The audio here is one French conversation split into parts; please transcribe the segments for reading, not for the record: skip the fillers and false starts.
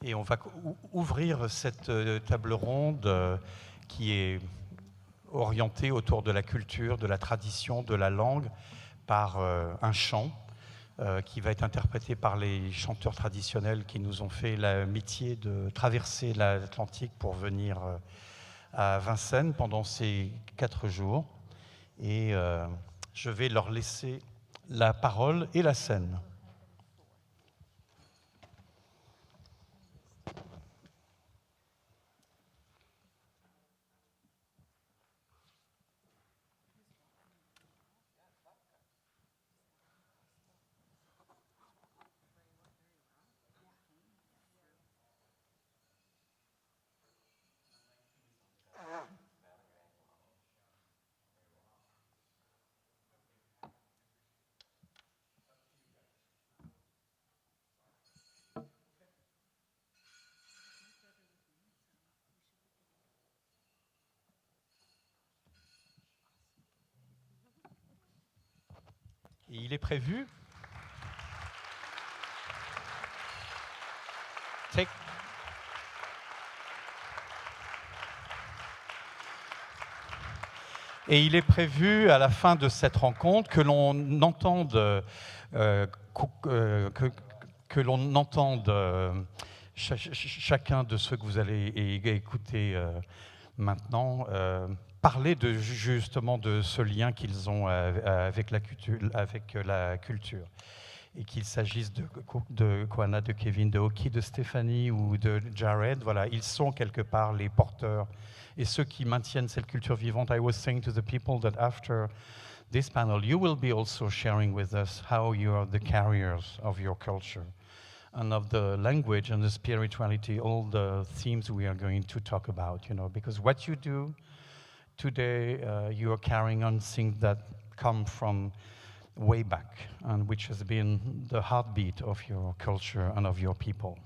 Et on va ouvrir cette table ronde qui est orientée autour de la culture, de la tradition, de la langue, par un chant qui va être interprété par les chanteurs traditionnels qui nous ont fait l'amitié de traverser l'Atlantique pour venir à Vincennes pendant ces 4 jours. Et je vais leur laisser la parole et la scène. Et il est prévu. Et il est prévu à la fin de cette rencontre que l'on entende, chacun de ceux que vous allez écouter maintenant parler justement de ce lien qu'ils ont avec la culture. Et qu'il s'agisse de Koana, de Kevin, de Oki, de Stéphanie ou de Jared, voilà, ils sont quelque part les porteurs et ceux qui maintiennent cette culture vivante. I was saying to the people that after this panel, you will be also sharing with us how you are the carriers of your culture and of the language and the spirituality, all the themes we are going to talk about, you know, because what you do today, you are carrying on things that come from way back, and which has been the heartbeat of your culture and of your people.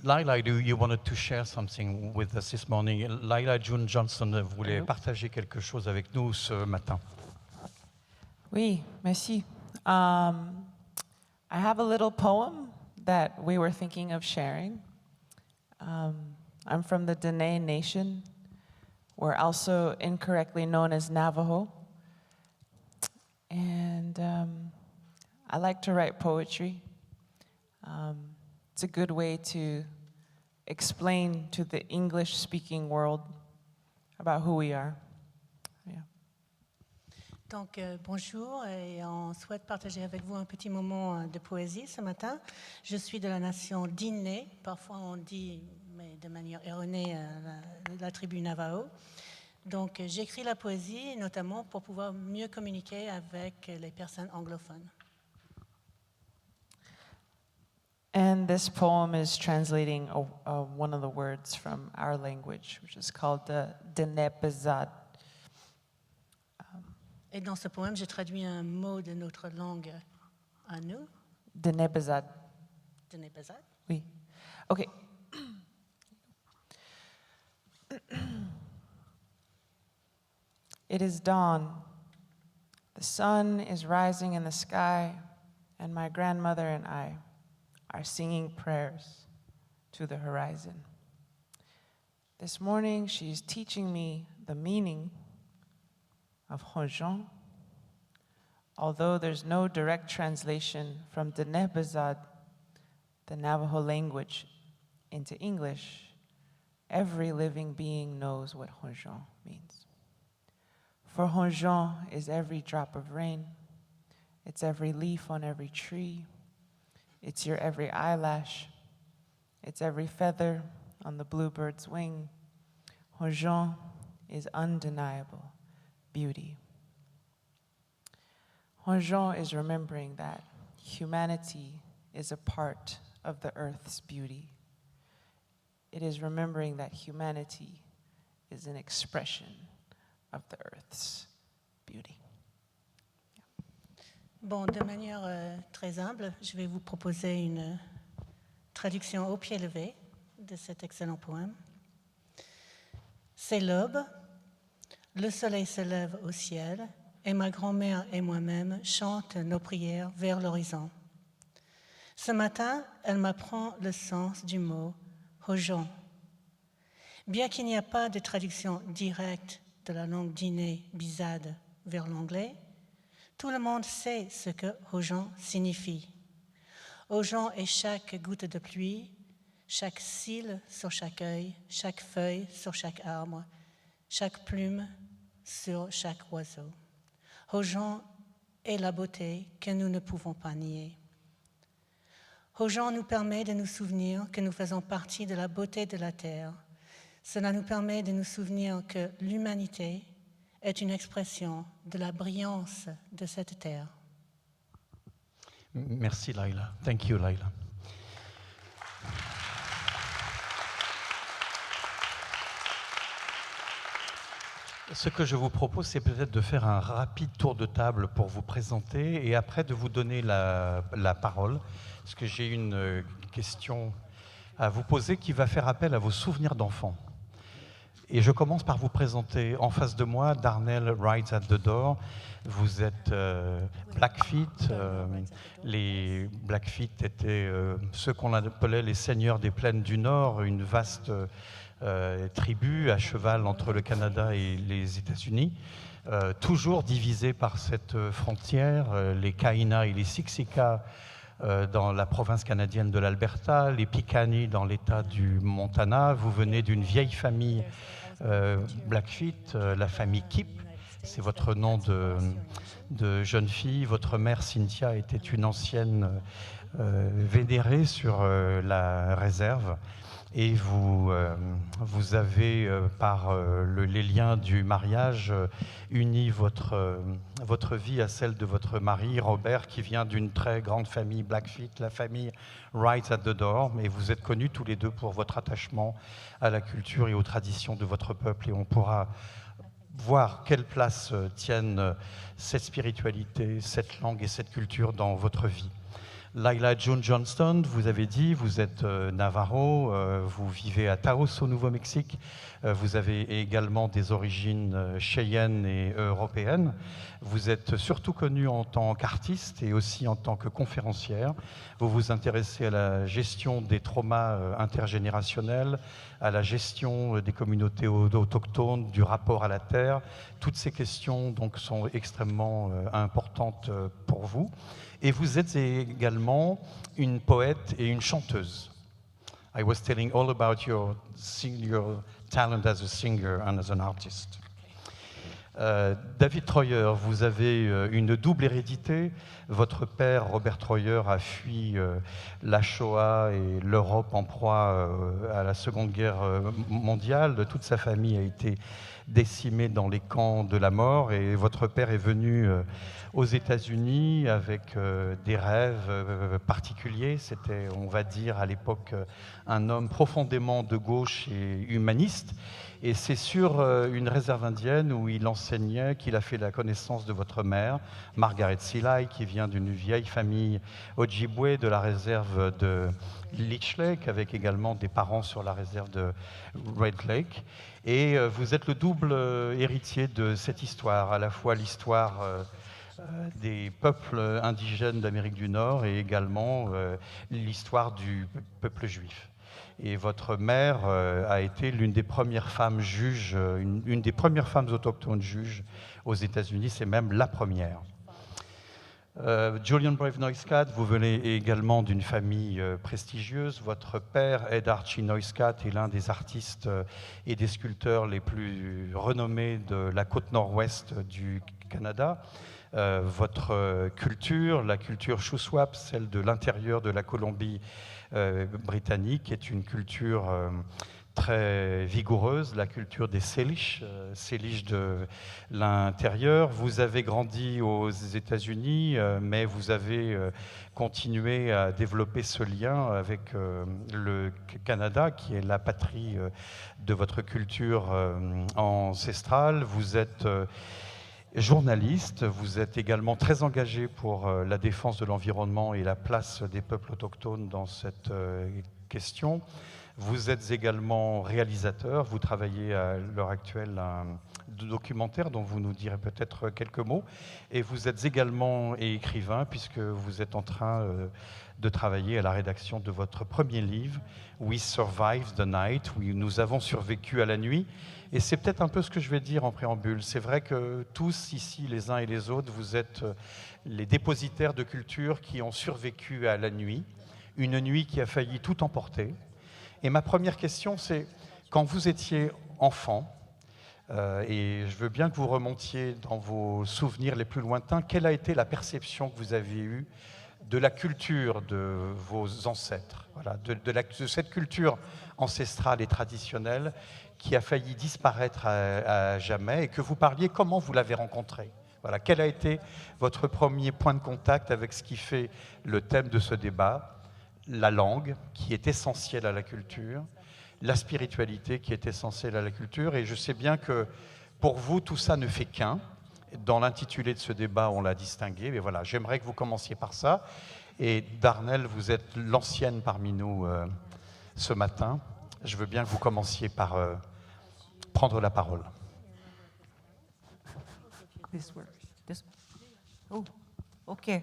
Laila, you wanted to share something with us this morning. Laila June Johnson voulait partager quelque chose avec nous ce matin. Oui, merci. I have a little poem that we were thinking of sharing. I'm from the Dene Nation. We're also incorrectly known as Navajo. And I like to write poetry. It's a good way to explain to the English-speaking world about who we are. Yeah. Donc, bonjour, et on souhaite partager avec vous un petit moment de poésie ce matin. Je suis de la nation Diné, parfois on dit, mais de manière erronée, la tribu Navajo. Donc, j'écris la poésie notamment pour pouvoir mieux communiquer avec les personnes anglophones. And this poem is translating one of the words from our language, which is called the Denebezad. Et dans ce poème, j'ai traduit un mot de notre langue à nous. Denebezad. Denebezad. Oui. Okay. It is dawn. The sun is rising in the sky, and my grandmother and I are singing prayers to the horizon. This morning, she's teaching me the meaning of Honjon. Although there's no direct translation from Denebezad, the Navajo language, into English, every living being knows what Honjon means. For Honjon is every drop of rain, it's every leaf on every tree, it's your every eyelash, it's every feather on the bluebird's wing. Honjon is undeniable beauty. Honjon is remembering that humanity is a part of the earth's beauty. It is remembering that humanity is an expression of the earth's beauty. Bon, de manière très humble, je vais vous proposer une traduction au pied levé de cet excellent poème. C'est l'aube, le soleil se lève au ciel, et ma grand-mère et moi-même chantent nos prières vers l'horizon. Ce matin, elle m'apprend le sens du mot Honjon. Bien qu'il n'y ait pas de traduction directe de la langue diné-bizade vers l'anglais, tout le monde sait ce que Honjon signifie. Honjon est chaque goutte de pluie, chaque cil sur chaque œil, chaque feuille sur chaque arbre, chaque plume sur chaque oiseau. Honjon est la beauté que nous ne pouvons pas nier. Honjon nous permet de nous souvenir que nous faisons partie de la beauté de la terre. Cela nous permet de nous souvenir que l'humanité est une expression de la brillance de cette terre. Merci Laila. Thank you Laila. Ce que je vous propose, c'est peut-être de faire un rapide tour de table pour vous présenter et après de vous donner la parole, parce que j'ai une question à vous poser qui va faire appel à vos souvenirs d'enfants. Et je commence par vous présenter en face de moi Darnell Rides at the Door. Vous êtes Blackfeet. Les Blackfeet étaient ceux qu'on appelait les seigneurs des plaines du Nord, une vaste tribu à cheval entre le Canada et les États-Unis, toujours divisés par cette frontière, les Kaina et les Siksika dans la province canadienne de l'Alberta, les Piikani dans l'État du Montana. Vous venez d'une vieille famille Blackfeet, la famille Kip, c'est votre nom de jeune fille. Votre mère Cynthia était une ancienne vénérée sur la réserve. Et vous avez, par les liens du mariage, uni votre vie à celle de votre mari, Robert, qui vient d'une très grande famille Blackfeet, la famille Right at the Door. Et vous êtes connus tous les deux pour votre attachement à la culture et aux traditions de votre peuple. Et on pourra voir quelle place tiennent cette spiritualité, cette langue et cette culture dans votre vie. Laila June Johnston, vous avez dit, vous êtes Navarro, vous vivez à Taos au Nouveau-Mexique, vous avez également des origines cheyennes et européennes. Vous êtes surtout connue en tant qu'artiste et aussi en tant que conférencière. Vous vous intéressez à la gestion des traumas intergénérationnels, à la gestion des communautés autochtones, du rapport à la terre. Toutes ces questions donc, sont extrêmement importantes pour vous. Et vous êtes également une poète et une chanteuse. I was telling all about your talent as a singer and as an artist. David Troyer, vous avez une double hérédité. Votre père, Robert Troyer, a fui la Shoah et l'Europe en proie à la Seconde Guerre mondiale. Toute sa famille a été décimée dans les camps de la mort et votre père est venu aux États-Unis avec des rêves particuliers. C'était, on va dire, à l'époque, un homme profondément de gauche et humaniste. Et c'est sur une réserve indienne où il enseignait qu'il a fait la connaissance de votre mère, Margaret Seeley, qui vient d'une vieille famille Ojibwe de la réserve de Leech Lake, avec également des parents sur la réserve de Red Lake. Et vous êtes le double héritier de cette histoire, à la fois l'histoire des peuples indigènes d'Amérique du Nord et également l'histoire du peuple juif. Et votre mère a été l'une des premières femmes juges, une des premières femmes autochtones juges aux États-Unis, c'est même la première. Julian Brave Neustadt, vous venez également d'une famille prestigieuse. Votre père, Ed Archie Neustadt, est l'un des artistes et des sculpteurs les plus renommés de la côte nord-ouest du Canada. Votre culture, la culture Shuswap, celle de l'intérieur de la Colombie-Britannique, est une culture très vigoureuse, la culture des Salish, Salish de l'intérieur. Vous avez grandi aux États-Unis, mais vous avez continué à développer ce lien avec le Canada, qui est la patrie de votre culture ancestrale. Vous êtes journaliste, vous êtes également très engagé pour la défense de l'environnement et la place des peuples autochtones dans cette question. Vous êtes également réalisateur, vous travaillez à l'heure actuelle un documentaire dont vous nous direz peut-être quelques mots, et vous êtes également écrivain puisque vous êtes en train de travailler à la rédaction de votre premier livre, We Survived the Night, où nous avons survécu à la nuit. Et c'est peut-être un peu ce que je vais dire en préambule. C'est vrai que tous ici, les uns et les autres, vous êtes les dépositaires de culture qui ont survécu à la nuit, une nuit qui a failli tout emporter. Et ma première question, c'est quand vous étiez enfant, et je veux bien que vous remontiez dans vos souvenirs les plus lointains, quelle a été la perception que vous avez eue de la culture de vos ancêtres, voilà, de cette culture ancestrale et traditionnelle qui a failli disparaître à jamais, et que vous parliez, comment vous l'avez rencontrée? Voilà, quel a été votre premier point de contact avec ce qui fait le thème de ce débat? La langue, qui est essentielle à la culture, la spiritualité, qui est essentielle à la culture. Et je sais bien que pour vous, tout ça ne fait qu'un. Dans l'intitulé de ce débat, on l'a distingué. Mais voilà, j'aimerais que vous commenciez par ça. Et Darnell, vous êtes l'ancienne parmi nous ce matin. Je veux bien que vous commenciez par prendre la parole. This works. This. Oh, okay.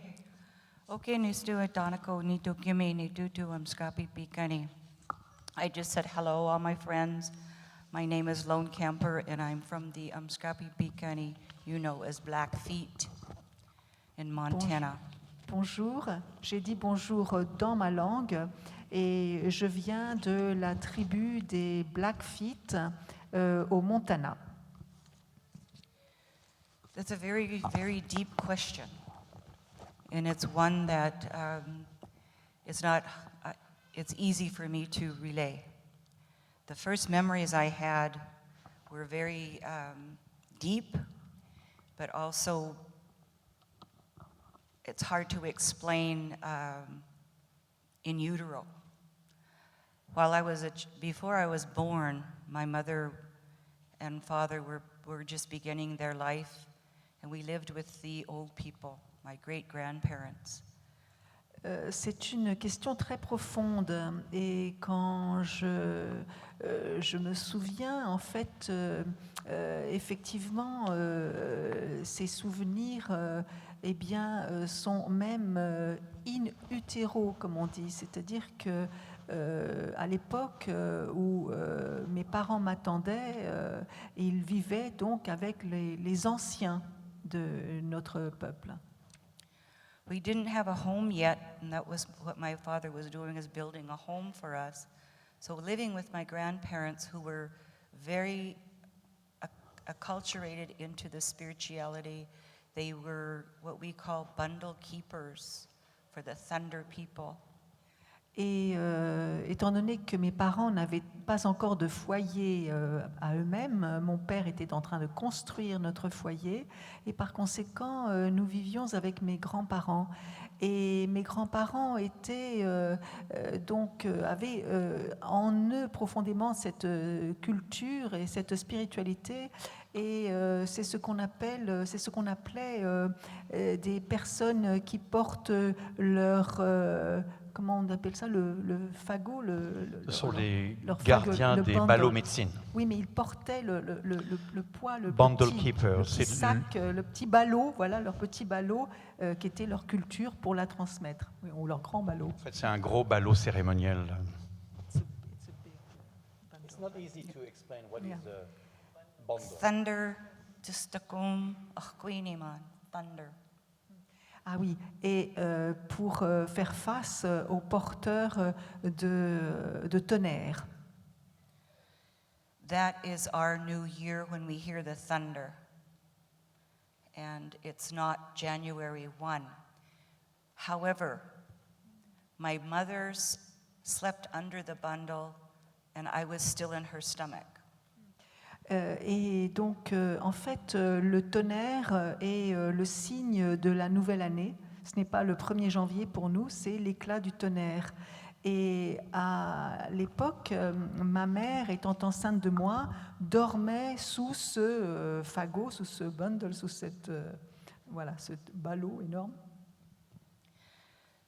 Okay, nistu atanako nitu kimi nitu tu amskapi pikani. I just said hello, all my friends. My name is Lone Camper, and I'm from the Amskapi Pikani, you know, as Blackfeet in Montana. Bonjour, j'ai dit bonjour dans ma langue et je viens de la tribu des Blackfeet au Montana. That's a very, very deep question, and it's one that it's easy for me to relay. The first memories I had were very deep, but also it's hard to explain in utero. Before I was born, my mother and father were just beginning their life, and we lived with the old people, my great-grandparents. C'est une question très profonde et quand je me souviens, en fait, effectivement, ces souvenirs eh bien, sont même in utero, comme on dit, c'est-à-dire que à l'époque où mes parents m'attendaient, ils vivaient donc avec les anciens de notre peuple. We didn't have a home yet, and that was what my father was doing, is building a home for us. So living with my grandparents, who were very acculturated into the spirituality, they were what we call bundle keepers for the Thunder people. Et étant donné que mes parents n'avaient pas encore de foyer à eux-mêmes, mon père était en train de construire notre foyer et par conséquent, nous vivions avec mes grands-parents. Et mes grands-parents avaient en eux profondément cette culture et cette spiritualité. Et c'est ce qu'on appelait des personnes qui portent leur comment on appelle ça, le fagot, Ce sont les leur fagot, gardiens le des bundle. ballots médecine. Oui, mais ils portaient le poids, Bundle keeper, le petit c'est sac, le petit ballot, voilà, leur petit ballot qui était leur culture pour la transmettre, oui, ou leur grand ballot. En fait, c'est un gros ballot cérémoniel. It's not easy to explain what is a bundle. Thunder, Tustakum, Achquiniman, thunder. Ah oui, et pour faire face aux porteurs de tonnerre. That is our new year when we hear the thunder. And it's not January 1. However, my mother slept under the bundle and I was still in her stomach. Et donc, en fait, le tonnerre est le signe de la nouvelle année. Ce n'est pas le 1er janvier pour nous, c'est l'éclat du tonnerre. Et à l'époque, ma mère, étant enceinte de moi, dormait sous ce fagot, sous ce bundle, sous ce ballot énorme.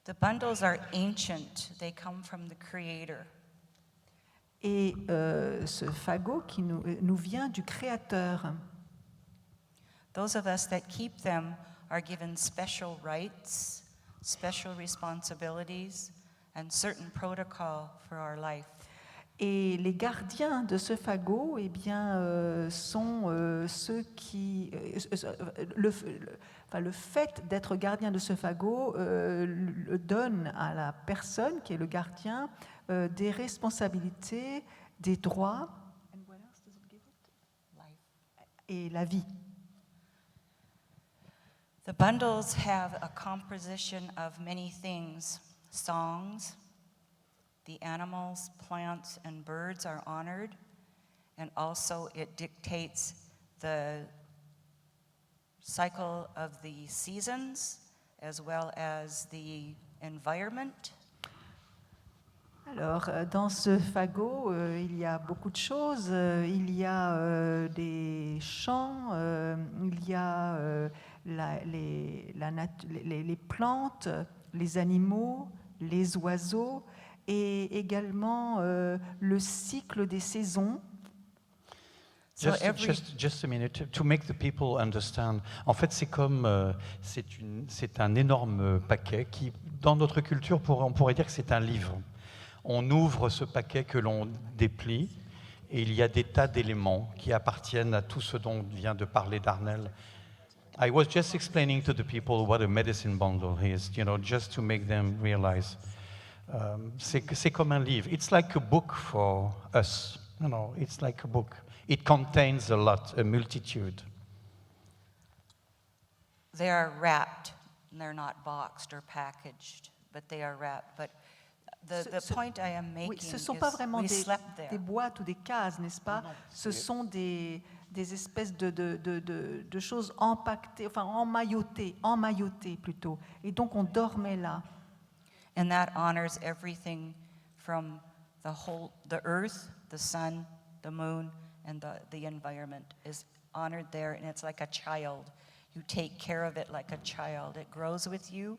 The bundles are ancient. They come from the Creator. Et ce fagot qui nous vient du Créateur. Those of us that keep them are given special rights, special responsibilities, and certain protocol for our life. Et les gardiens de ce fagot, eh bien, sont ceux qui... le fait d'être gardien de ce fagot donne à la personne qui est le gardien des responsabilités, des droits et la vie. The bundles have a composition of many things. Songs, the animals, plants, and birds are honored, and also it dictates the cycle of the seasons as well as the environment. Alors, dans ce fagot, il y a beaucoup de choses. Il y a des chants, il y a les plantes, les animaux, les oiseaux, et également le cycle des saisons. Just a minute, to make the people understand. En fait, c'est comme, c'est un énorme paquet qui, dans notre culture, on pourrait dire que c'est un livre. On ouvre ce paquet que l'on déplie et il y a des tas d'éléments qui appartiennent à tout ce dont vient de parler Darnell. I was just explaining to the people what a medicine bundle is, just to make them realize. C'est comme un livre. It's like a book for us. It's like a book. It contains a lot, a multitude. They are wrapped, and they're not boxed or packaged, but they are wrapped. But The point I am making Oui, ce ne is sont pas vraiment we slept des there. boîtes ou des cases, n'est-ce pas? Ce sont des espèces de choses empaquetées, enfin emmaillotées plutôt. Et donc on dormait là. And that honors everything from the earth, the sun, the moon, and the environment is honored there, and it's like a child. You take care of it like a child. It grows with you,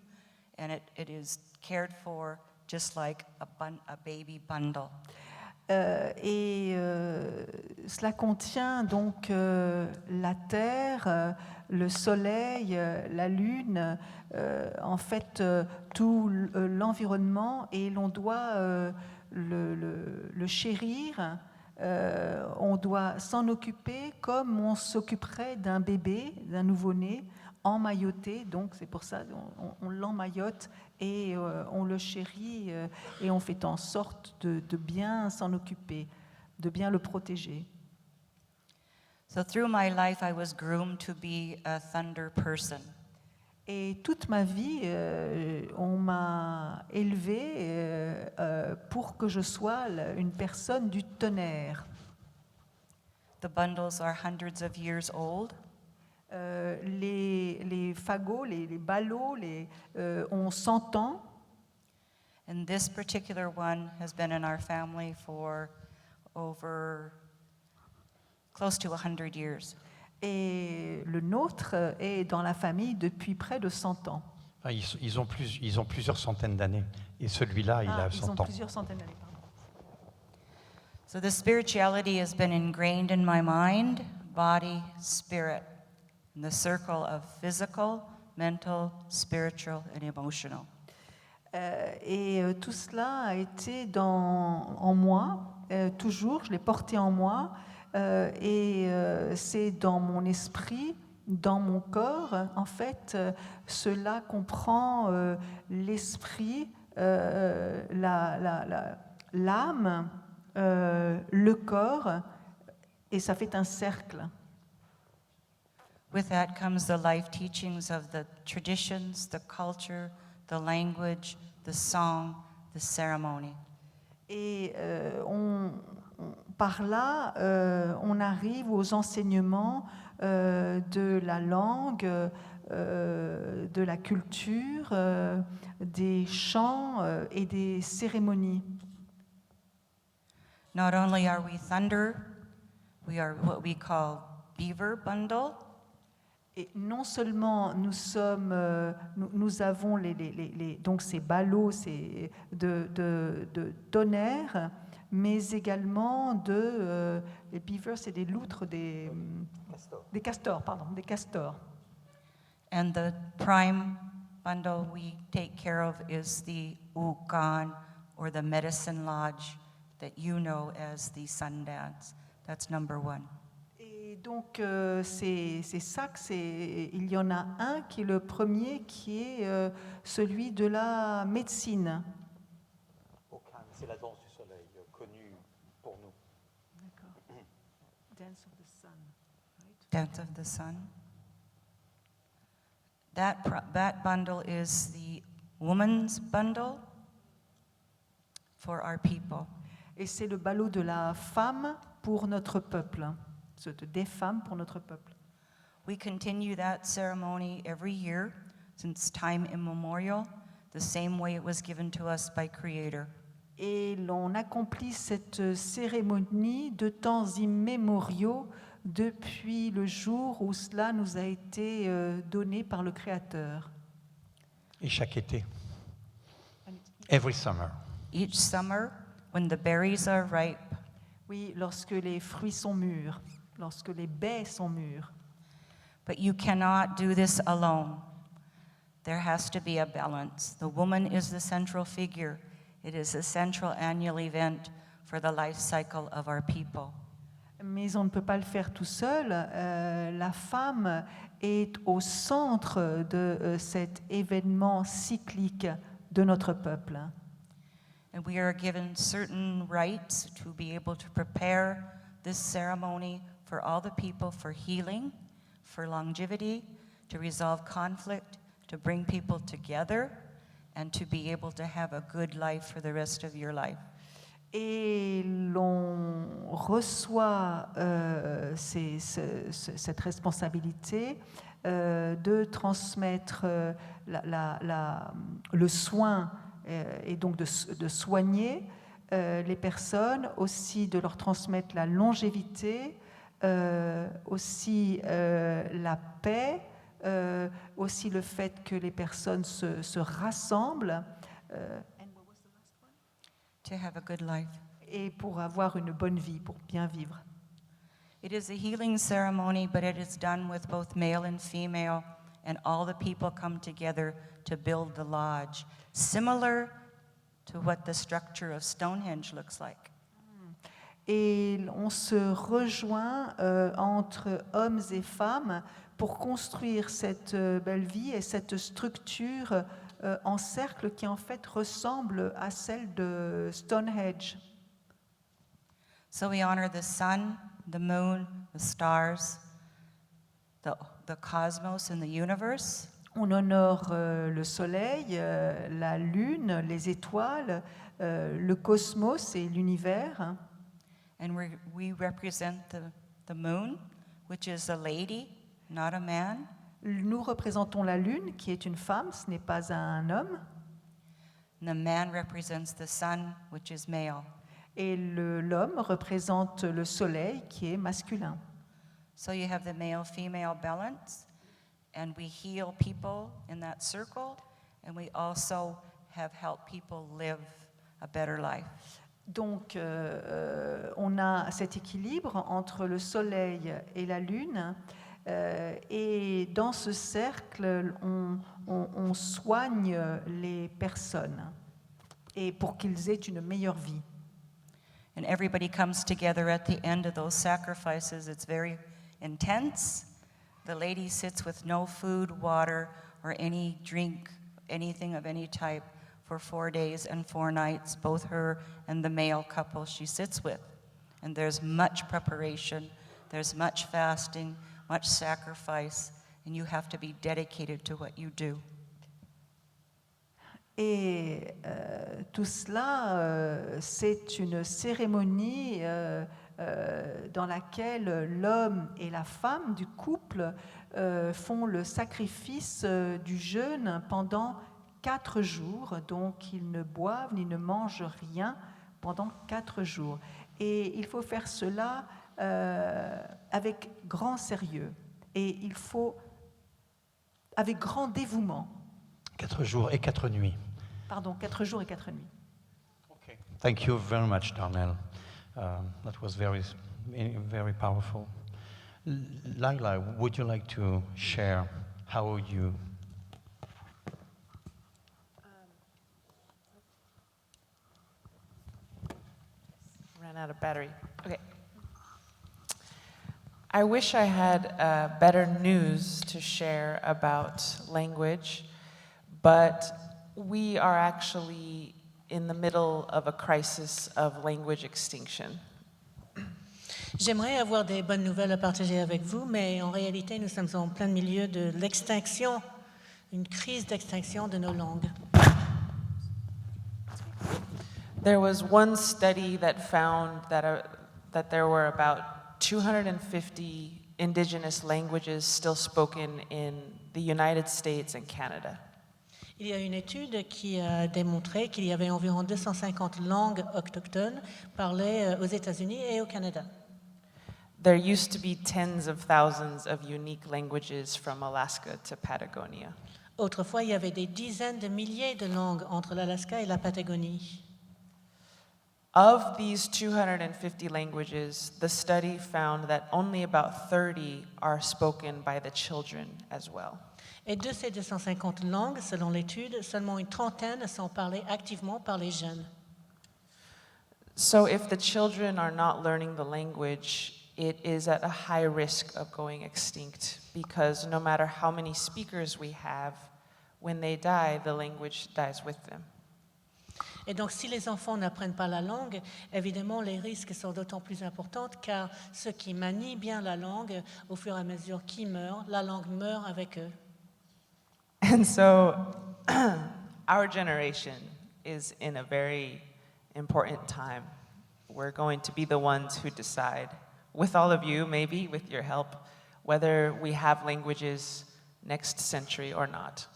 and it is cared for just like a baby bundle. Cela contient donc la terre, le soleil, la lune, en fait tout l'environnement, et l'on doit le chérir, on doit s'en occuper comme on s'occuperait d'un bébé, d'un nouveau-né, emmailloté, donc c'est pour ça on l'emmaillote et on le chérit et on fait en sorte de bien s'en occuper, de bien le protéger. So through my life, I was groomed to be a thunder person. Et toute ma vie, on m'a élevée pour que je sois une personne du tonnerre. The bundles are hundreds of years old. Les fagots, les ballots, ont 100 ans. And this particular one has been in our family for over close to 100 years. Et le nôtre est dans la famille depuis près de 100 ans. Enfin, ils ont plusieurs centaines d'années. Et celui-là, il a Ils 100 ont ans. plusieurs centaines d'années, pardon. So the spirituality has been ingrained in my mind, body, spirit, in the circle of physical, mental, spiritual, and emotional. Tout cela a été en moi, toujours, je l'ai porté en moi, c'est dans mon esprit, dans mon corps. En fait, cela comprend l'esprit, l'âme, le corps, et ça fait un cercle. With that comes the life teachings of the traditions, the culture, the language, the song, the ceremony. Et par là, on arrive aux enseignements de la langue, de la culture, des chants et des cérémonies. Not only are we thunder, we are what we call beaver bundle. Et non seulement nous avons donc ces ballots de tonnerre, mais également les beavers, c'est des loutres, des castors. And the prime bundle we take care of is the Ukan, or the medicine lodge that you know as the sun dance. That's number one. Et donc ces sacs, il y en a un qui est le premier, qui est celui de la médecine. Aucun, c'est la danse du soleil, connue pour nous. D'accord. Dance of the sun. Right? Dance of the sun. That bundle is the woman's bundle for our people. Et c'est le ballot de la femme pour notre peuple, des femmes pour notre peuple. We continue that ceremony every year since time immemorial, the same way it was given to us by Creator. Et l'on accomplit cette cérémonie de temps immémoriaux depuis le jour où cela nous a été donné par le Créateur. Et chaque été. Every summer. Each summer, when the berries are ripe, Oui, lorsque les fruits sont mûrs, lorsque les baies sont mûres. but you cannot do this alone. There has to be a balance. The woman is the central figure. It is a central annual event for the life cycle of our people. Mais on ne peut pas le faire tout seul. La femme est au centre de cet événement cyclique de notre peuple. And we are given certain rights to be able to prepare this ceremony for all the people for healing, for longevity, to resolve conflict, to bring people together, and to be able to have a good life for the rest of your life. Et l'on reçoit cette responsabilité de transmettre le soin et donc de soigner les personnes, aussi de leur transmettre la longévité, aussi la paix, aussi le fait que les personnes se rassemblent. To have a good life. Et pour avoir une bonne vie, pour bien vivre. It is a healing ceremony, but it is done with both male and female, and all the people come together to build the lodge, similar to what the structure of Stonehenge looks like. Et on se rejoint entre hommes et femmes pour construire cette belle vie et cette structure en cercle qui en fait ressemble à celle de Stonehenge. So we honor the sun, the moon, the stars, the cosmos and the universe. On honore le soleil, la lune, les étoiles, le cosmos et l'univers. And we represent the moon, which is a lady, not a man. Nous représentons la lune, qui est une femme, ce n'est pas un homme. And the man represents the sun, which is male. Et l'homme représente le soleil, qui est masculin. So you have the male-female balance, and we heal people in that circle, and we also have helped people live a better life. Donc, on a cet équilibre entre le soleil et la lune. Et dans ce cercle, on soigne les personnes et pour qu'ils aient une meilleure vie. And everybody comes together at the end of those sacrifices. It's very intense. The lady sits with no food, water, or any drink, anything of any type, for 4 days and 4 nights, both her and the male couple she sits with. And there's much preparation, there's much fasting, much sacrifice, and you have to be dedicated to what you do. Et tout cela, c'est une cérémonie dans laquelle l'homme et la femme du couple font le sacrifice du jeûne pendant 4 jours. Donc, ils ne boivent ni ne mangent rien pendant 4 jours. Et il faut faire cela avec grand sérieux. Et il faut, avec grand dévouement. 4 jours et 4 nuits. Pardon, 4 jours et 4 nuits. Okay. Thank you very much, Darnell. That was very, very powerful. Laila, would you like to share how you... Ran out of battery. Okay. I wish I had better news to share about language, but we are actually in the middle of a crisis of language extinction. J'aimerais avoir des bonnes nouvelles à partager avec vous, mais en réalité, nous sommes en plein milieu de l'extinction, une crise d'extinction de nos langues. There was one study that found that there were about 250 indigenous languages still spoken in the United States and Canada. Il y a une étude qui a démontré qu'il y avait environ 250 langues autochtones parlées aux États-Unis et au Canada. There used to be tens of thousands of unique languages from Alaska to Patagonia. Autrefois, il y avait des dizaines de milliers de langues entre l'Alaska et la Patagonie. Of these 250 languages, the study found that only about 30 are spoken by the children as well. Et de ces 250 langues, selon l'étude, seulement une trentaine sont parlées activement par les jeunes. So if the children are not learning the language, it is at a high risk of going extinct because no matter how many speakers we have, when they die, the language dies with them. Et donc, si les enfants n'apprennent pas la langue, évidemment, les risques sont d'autant plus importants car ceux qui manient bien la langue, au fur et à mesure qu'ils meurent, la langue meurt avec eux. And so our generation is in a very important time. We're going to be the ones who decide, with all of you, maybe with your help, whether we have languages next century or not.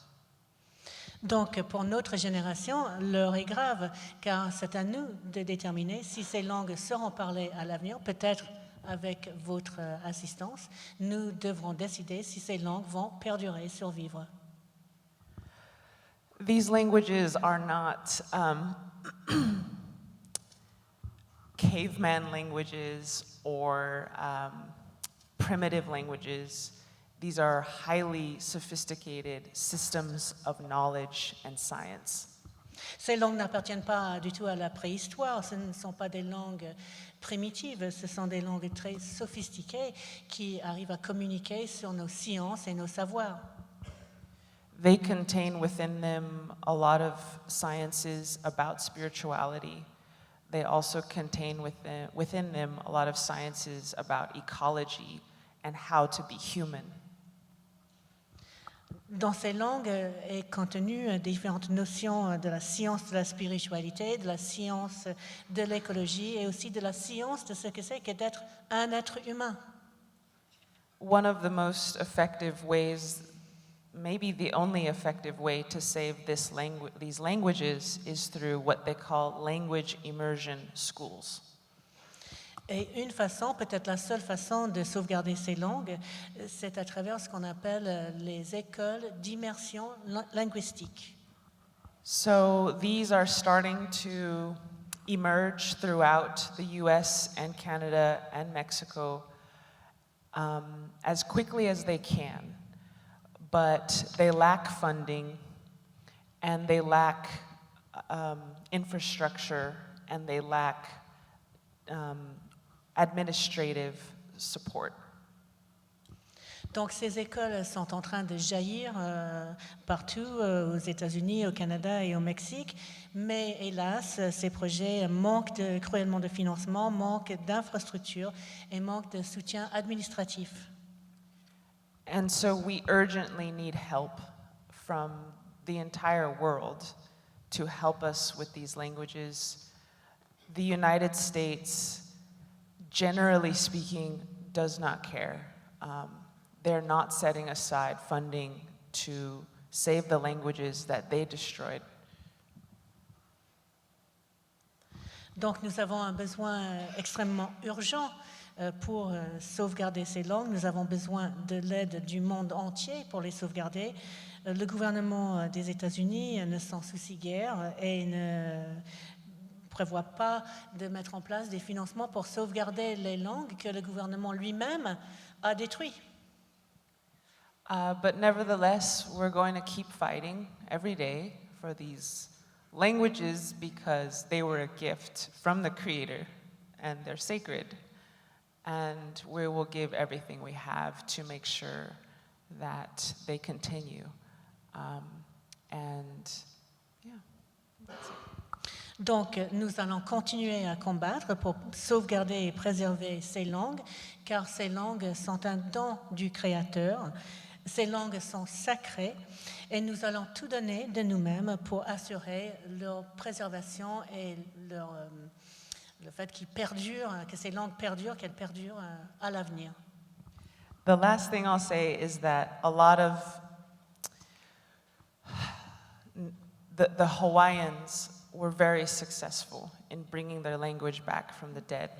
Donc, pour notre génération, l'heure est grave, car c'est à nous de déterminer si ces langues seront parlées à l'avenir, peut-être avec votre assistance. Nous devrons décider si ces langues vont perdurer, survivre. These languages are not caveman languages or primitive languages. These are highly sophisticated systems of knowledge and science. Ces langues n'appartiennent pas du tout à la préhistoire, ce ne sont pas des langues primitives, ce sont des langues très sophistiquées qui arrivent à communiquer sur nos sciences et nos savoirs. They contain within them a lot of sciences about spirituality. They also contain within them a lot of sciences about ecology and how to be human. Dans ces langues est contenues différentes notions de la science de la spiritualité, de la science de l'écologie et aussi de la science de ce que c'est que d'être un être humain. One of the most effective ways, maybe the only effective way to save these languages is through what they call language immersion schools. Et une façon, peut-être la seule façon de sauvegarder ces langues, c'est à travers ce qu'on appelle les écoles d'immersion linguistique. So these are starting to emerge throughout the US and Canada and Mexico as quickly as they can, but they lack funding and they lack infrastructure and they lack administrative support. Donc ces écoles sont en train de jaillir partout aux États-Unis, au Canada et au Mexique, mais hélas, ces projets manquent cruellement de financement, manquent d'infrastructures et manquent de soutien administratif. And so we urgently need help from the entire world to help us with these languages. The United States, generally speaking, does not care. They're not setting aside funding to save the languages that they destroyed. Donc nous avons un besoin extrêmement urgent pour sauvegarder ces langues. Nous avons besoin de l'aide du monde entier pour les sauvegarder. Le gouvernement des États-Unis ne s'en soucie guère et ne prévoit pas de mettre en place des financements pour sauvegarder les langues que le gouvernement lui-même a détruites. But nevertheless, we're going to keep fighting every day for these languages because they were a gift from the Creator and they're sacred. And we will give everything we have to make sure that they continue. And yeah, that's it. Donc, nous allons continuer à combattre pour sauvegarder et préserver ces langues, car ces langues sont un don du Créateur. Ces langues sont sacrées et nous allons tout donner de nous-mêmes pour assurer leur préservation et le fait qu'ils perdurent, que ces langues perdurent, qu'elles perdurent à l'avenir. The last thing I'll say is that a lot of the Hawaiians were very successful in bringing their language back from the dead,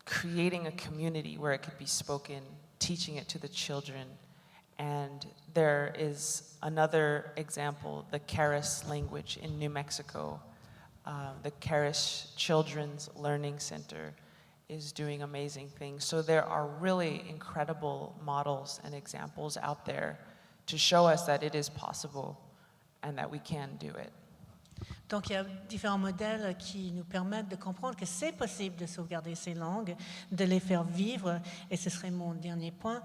creating a community where it could be spoken, teaching it to the children. And there is another example, the Keres language in New Mexico. The Keres Children's Learning Center is doing amazing things. So there are really incredible models and examples out there to show us that it is possible and that we can do it. Donc il y a différents modèles qui nous permettent de comprendre que c'est possible de sauvegarder ces langues, de les faire vivre, et ce serait mon dernier point.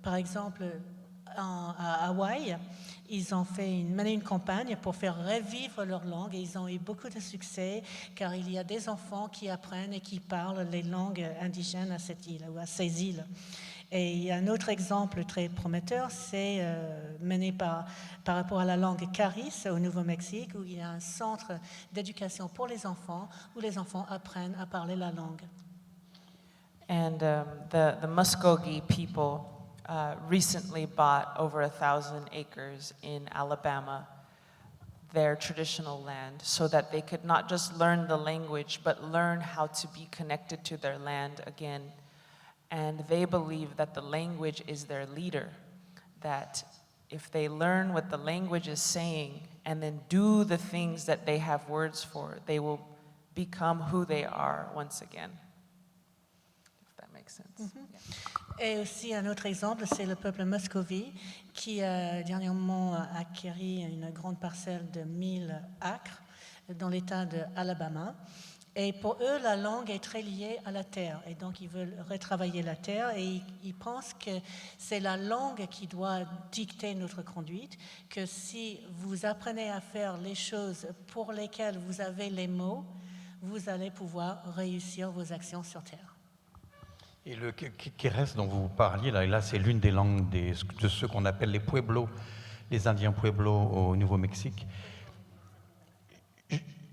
Par exemple, à Hawaï, ils ont mené une campagne pour faire revivre leur langue et ils ont eu beaucoup de succès car il y a des enfants qui apprennent et qui parlent les langues indigènes à cette île ou à ces îles. Et il y a un autre exemple très prometteur, c'est mené par rapport à la langue Caris au Nouveau-Mexique, où il y a un centre d'éducation pour les enfants, où les enfants apprennent à parler la langue. And the Muskogee people recently bought over 1,000 acres in Alabama, their traditional land, so that they could not just learn the language, but learn how to be connected to their land again. And they believe that the language is their leader, that if they learn what the language is saying and then do the things that they have words for, they will become who they are once again. If that makes sense. Et aussi un autre exemple, c'est le peuple Muscovy qui a dernièrement acquis une grande parcelle de 1000 acres dans l'État de Alabama. Et pour eux, la langue est très liée à la terre. Et donc, ils veulent retravailler la terre et ils pensent que c'est la langue qui doit dicter notre conduite, que si vous apprenez à faire les choses pour lesquelles vous avez les mots, vous allez pouvoir réussir vos actions sur terre. Et le Quérès dont vous parliez, là c'est l'une des langues de ceux qu'on appelle les Pueblos, les Indiens Pueblos au Nouveau-Mexique.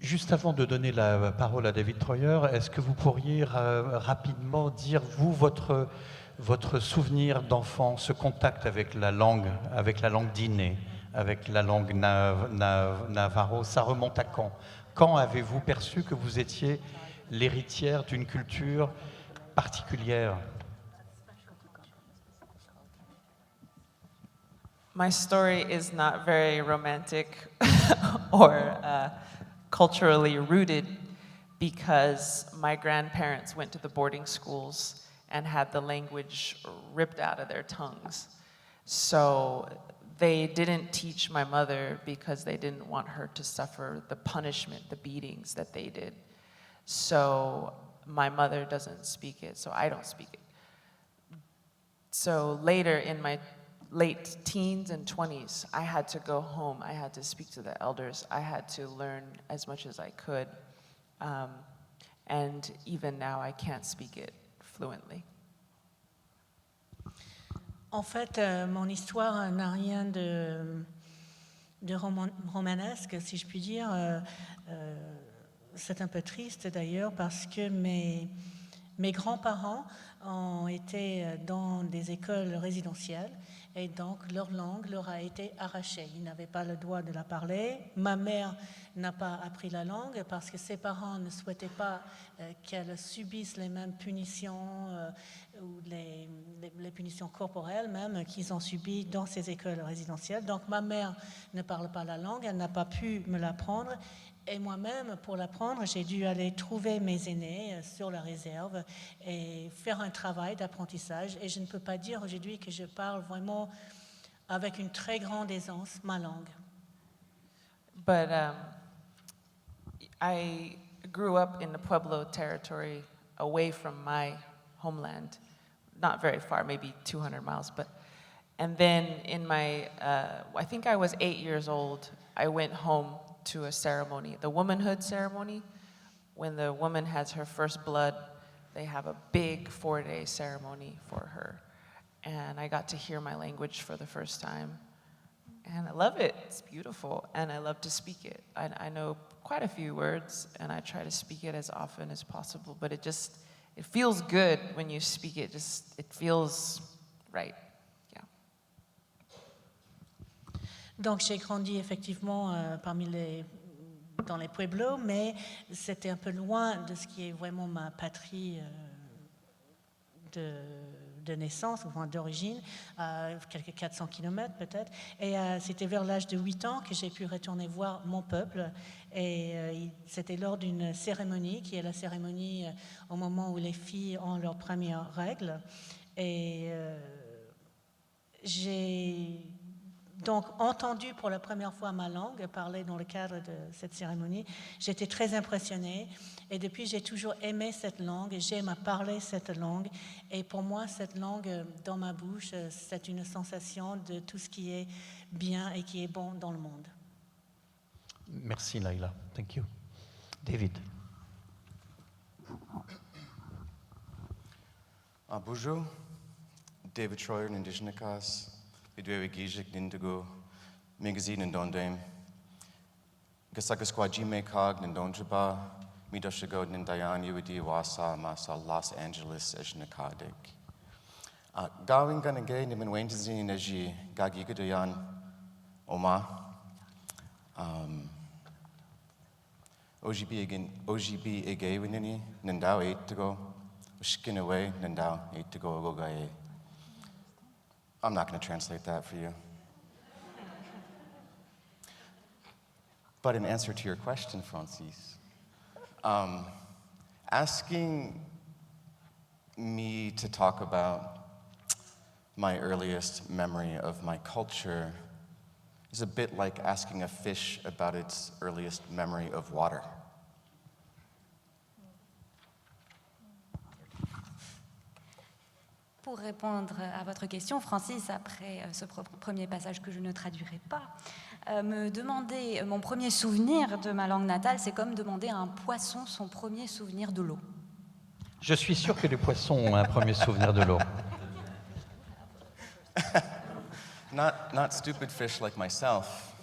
Juste avant de donner la parole à David Troyer, est-ce que vous pourriez rapidement dire, vous, votre souvenir d'enfant, ce contact avec la langue d'inné, avec la langue navarro, ça remonte à quand? Quand avez-vous perçu que vous étiez l'héritière d'une culture particulière? My story is not very romantic or culturally rooted because my grandparents went to the boarding schools and had the language ripped out of their tongues. So they didn't teach my mother because they didn't want her to suffer the punishment, the beatings that they did. So my mother doesn't speak it, so I don't speak it. So later in my late teens and 20s, I had to go home. I had to speak to the elders. I had to learn as much as I could. And even now, I can't speak it fluently. En fait, mon histoire n'a rien de romanesque, si je puis dire. C'est un peu triste d'ailleurs parce que mes grands-parents ont été dans des écoles résidentielles et donc leur langue leur a été arrachée. Ils n'avaient pas le droit de la parler. Ma mère n'a pas appris la langue parce que ses parents ne souhaitaient pas qu'elle subisse les mêmes punitions ou les punitions corporelles même qu'ils ont subies dans ces écoles résidentielles. Donc ma mère ne parle pas la langue, elle n'a pas pu me l'apprendre. Et moi-même, pour l'apprendre, j'ai dû aller trouver mes aînés sur la réserve et faire un travail d'apprentissage. Et je ne peux pas dire aujourd'hui que je parle vraiment avec une très grande aisance ma langue. But I grew up in the Pueblo territory away from my homeland, not very far, maybe 200 miles. And then in my, I think I was 8 years old, I went home to a ceremony, the womanhood ceremony. When the woman has her first blood, they have a big 4-day ceremony for her. And I got to hear my language for the first time. And I love it, it's beautiful, and I love to speak it. I know quite a few words, and I try to speak it as often as possible, but it feels good when you speak it, it feels right. Donc j'ai grandi effectivement dans les Pueblos, mais c'était un peu loin de ce qui est vraiment ma patrie de naissance, enfin d'origine, quelques 400 km peut-être. Et c'était vers l'âge de 8 ans que j'ai pu retourner voir mon peuple. Et c'était lors d'une cérémonie, qui est la cérémonie au moment où les filles ont leurs premières règles. Et j'ai donc entendu pour la première fois ma langue parler dans le cadre de cette cérémonie. J'étais très impressionnée et depuis j'ai toujours aimé cette langue, j'aime à parler cette langue et pour moi cette langue dans ma bouche c'est une sensation de tout ce qui est bien et qui est bon dans le monde. Merci Laila, thank you. David. Bonjour, David Troyer Nindigenicas, Idwewe Gijik Nindigo, Magazine and Dondame, Gasagasqua Jime Cog Nindonjaba, Midoshigo Nindayan Uidi Wasa Masa Los Angeles Ejnikadik. Gawin Ganage Nimin Wayne Neji Gagi Gudayan Oma. OGB Ege Winini, Nindao 8 to go, Skin away, Nindao 8 to go, Gogaye. I'm not going to translate that for you. But in answer to your question, Francis, asking me to talk about my earliest memory of my culture is a bit like asking a fish about its earliest memory of water. Pour répondre à votre question, Francis, après ce premier passage que je ne traduirai pas, me demander mon premier souvenir de ma langue natale, c'est comme demander à un poisson son premier souvenir de l'eau. Je suis sûr que les poissons ont un premier souvenir de l'eau. Not stupid fish like myself.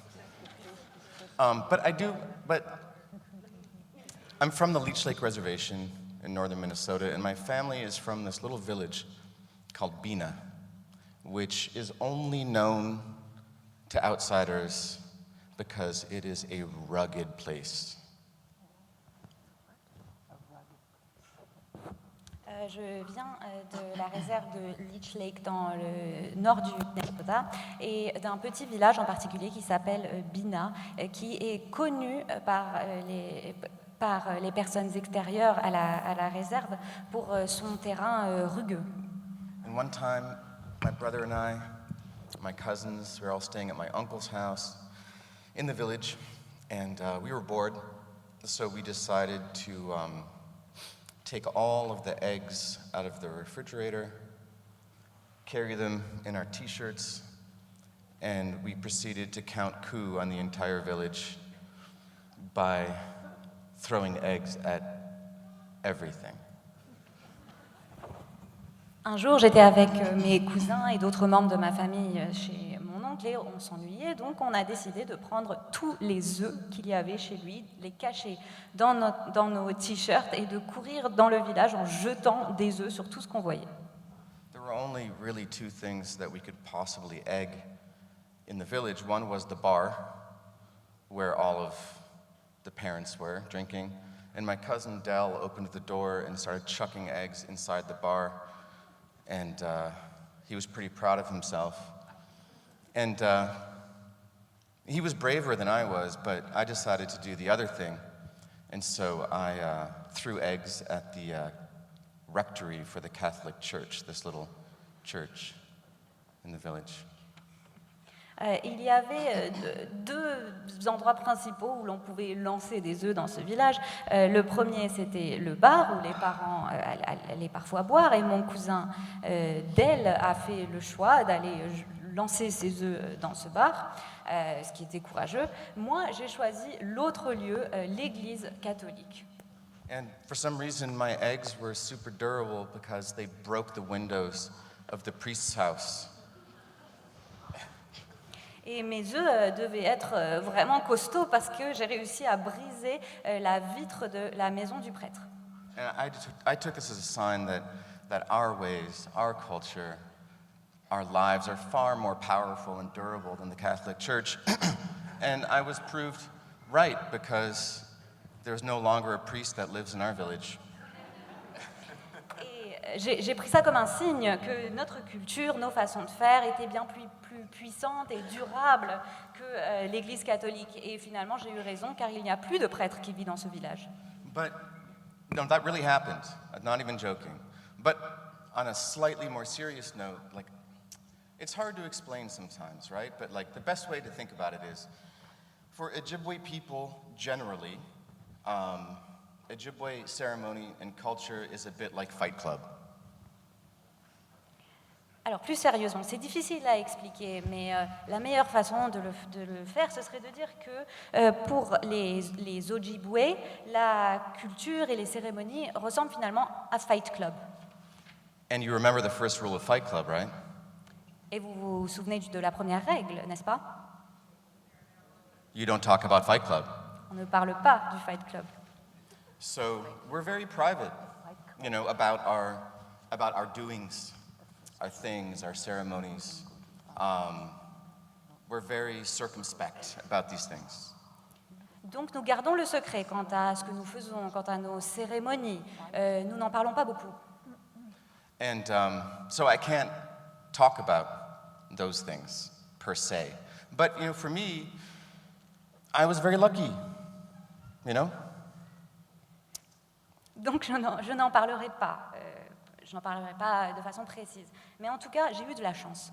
But I'm from the Leech Lake Reservation in northern Minnesota, and my family is from this little village called Bena, which is only known to outsiders because it is a rugged place. Je viens de la réserve de Leech Lake dans le nord du Minnesota et d'un petit village en particulier qui s'appelle Bena, qui est connu par les personnes extérieures à la réserve pour son terrain rugueux. And one time, my brother and I, my cousins, we were all staying at my uncle's house in the village, and we were bored, so we decided to take all of the eggs out of the refrigerator, carry them in our t-shirts, and we proceeded to count coup on the entire village by throwing eggs at everything. Un jour, j'étais avec mes cousins et d'autres membres de ma famille chez mon oncle et on s'ennuyait, donc on a décidé de prendre tous les œufs qu'il y avait chez lui, les cacher dans nos t-shirts et de courir dans le village en jetant des œufs sur tout ce qu'on voyait. There were only really two things that we could possibly egg in the village. One was the bar, where all of the parents were drinking, and my cousin Dell opened the door and started chucking eggs inside the bar. And he was pretty proud of himself. And he was braver than I was, but I decided to do the other thing. And so I threw eggs at the rectory for the Catholic Church, this little church in the village. Il y avait deux endroits principaux où l'on pouvait lancer des œufs dans ce village. Le premier, c'était le bar où les parents allaient parfois boire, et mon cousin Del a fait le choix d'aller lancer ses œufs dans ce bar, ce qui était courageux. Moi, j'ai choisi l'autre lieu, l'église catholique. And for some reason, my eggs were super durable because they broke the windows of the priest's house. Et mes œufs devaient être vraiment costauds parce que j'ai réussi à briser la vitre de la maison du prêtre. And I took this as a sign that our ways, our culture, our lives are far more powerful and durable than the Catholic Church. And I was proved right because there's no longer a priest that lives in our village. J'ai pris ça comme un signe que notre culture, nos façons de faire étaient bien plus puissantes et durables que l'Église catholique. Et finalement, j'ai eu raison, car il n'y a plus de prêtre qui vit dans ce village. But, no, that really happened. I'm not even joking. But on a slightly more serious note, like, it's hard to explain sometimes, right? But like, the best way to think about it is, for Ojibwe people generally, Ojibwe ceremony and culture is a bit like Fight Club. Alors plus sérieusement, c'est difficile à expliquer, mais la meilleure façon de le faire, ce serait de dire que pour les Ojibwe, la culture et les cérémonies ressemblent finalement à Fight Club. And you remember the first rule of Fight Club, right? Et vous vous souvenez de la première règle, n'est-ce pas? You don't talk about Fight Club. On ne parle pas du Fight Club. So we're very private, about our doings, our things, our ceremonies. We're very circumspect about these things. Donc nous gardons le secret quant à ce que nous faisons, quant à nos cérémonies. Nous n'en parlons pas beaucoup. And so I can't talk about those things per se. But for me, I was very lucky, Donc je n'en parlerai pas. Je n'en parlerai pas de façon précise. Mais en tout cas, j'ai eu de la chance.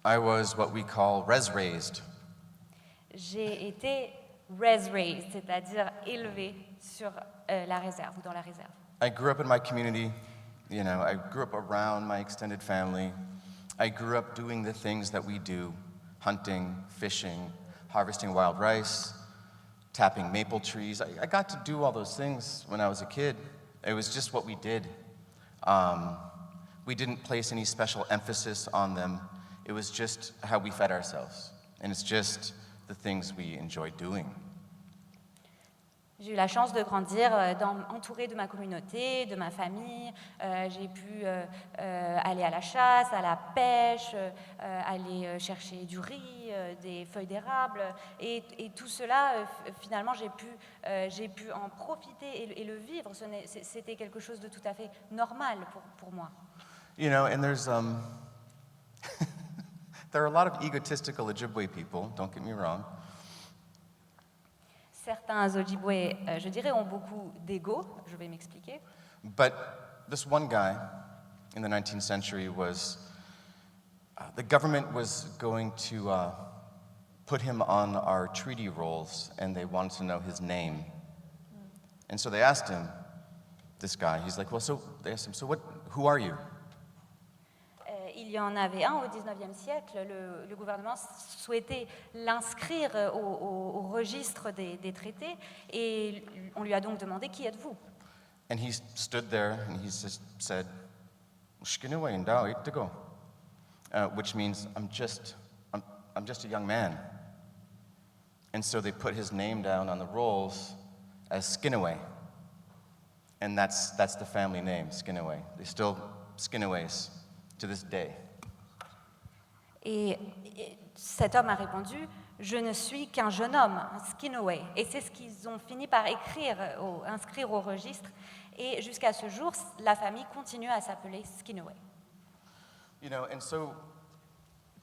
I was what we call res-raised. J'ai été res-raised, c'est-à-dire élevée sur la réserve ou dans la réserve. I grew up in my community. I grew up around my extended family. I grew up doing the things that we do: hunting, fishing, harvesting wild rice, tapping maple trees. I got to do all those things when I was a kid. It was just what we did. We didn't place any special emphasis on them. It was just how we fed ourselves. And it's just the things we enjoyed doing. J'ai eu la chance de grandir entourée de ma communauté, de ma famille. J'ai pu aller à la chasse, à la pêche, aller chercher du riz, des feuilles d'érable. Et tout cela, finalement, j'ai pu en profiter et le vivre. C'était quelque chose de tout à fait normal pour moi. And there's there are a lot of egotistical Ojibwe people, don't get me wrong. Certains Ojibwe, je dirais, ont beaucoup d'ego. Je vais m'expliquer. But this one guy in the 19th century was, the government was going to put him on our treaty rolls, and they wanted to know his name. And so they asked him, this guy, he's like, they asked him, who are you? Il y en avait un au 19e siècle. Le gouvernement souhaitait l'inscrire au registre des traités et on lui a donc demandé qui êtes-vous. And he stood there and he just said, "Shkinuwe ndao itego," which means I'm just a young man. And so they put his name down on the rolls as Skinaway, and that's the family name, Skinaway. They still Skinaways to this day. Et cet homme a répondu, je ne suis qu'un jeune homme, un Skinaway. Et c'est ce qu'ils ont fini par inscrire au registre. Et jusqu'à ce jour, la famille continue à s'appeler Skinaway. And so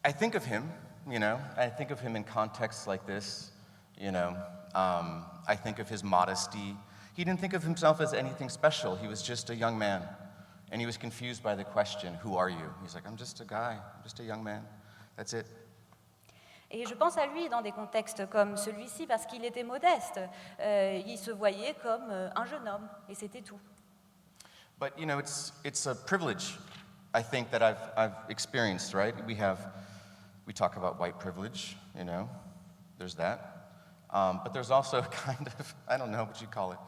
I think of him, I think of him in contexts like this, I think of his modesty. He didn't think of himself as anything special. He was just a young man. And he was confused by the question, who are you? He's like, I'm just a guy, I'm just a young man. That's it. Et je pense à lui dans des contextes comme celui-ci parce qu'il était modeste. Il se voyait comme un jeune homme et c'était tout. But it's a privilege, I think, that I've experienced, right? We talk about white privilege, there's that. But there's also kind of, I don't know what you call it,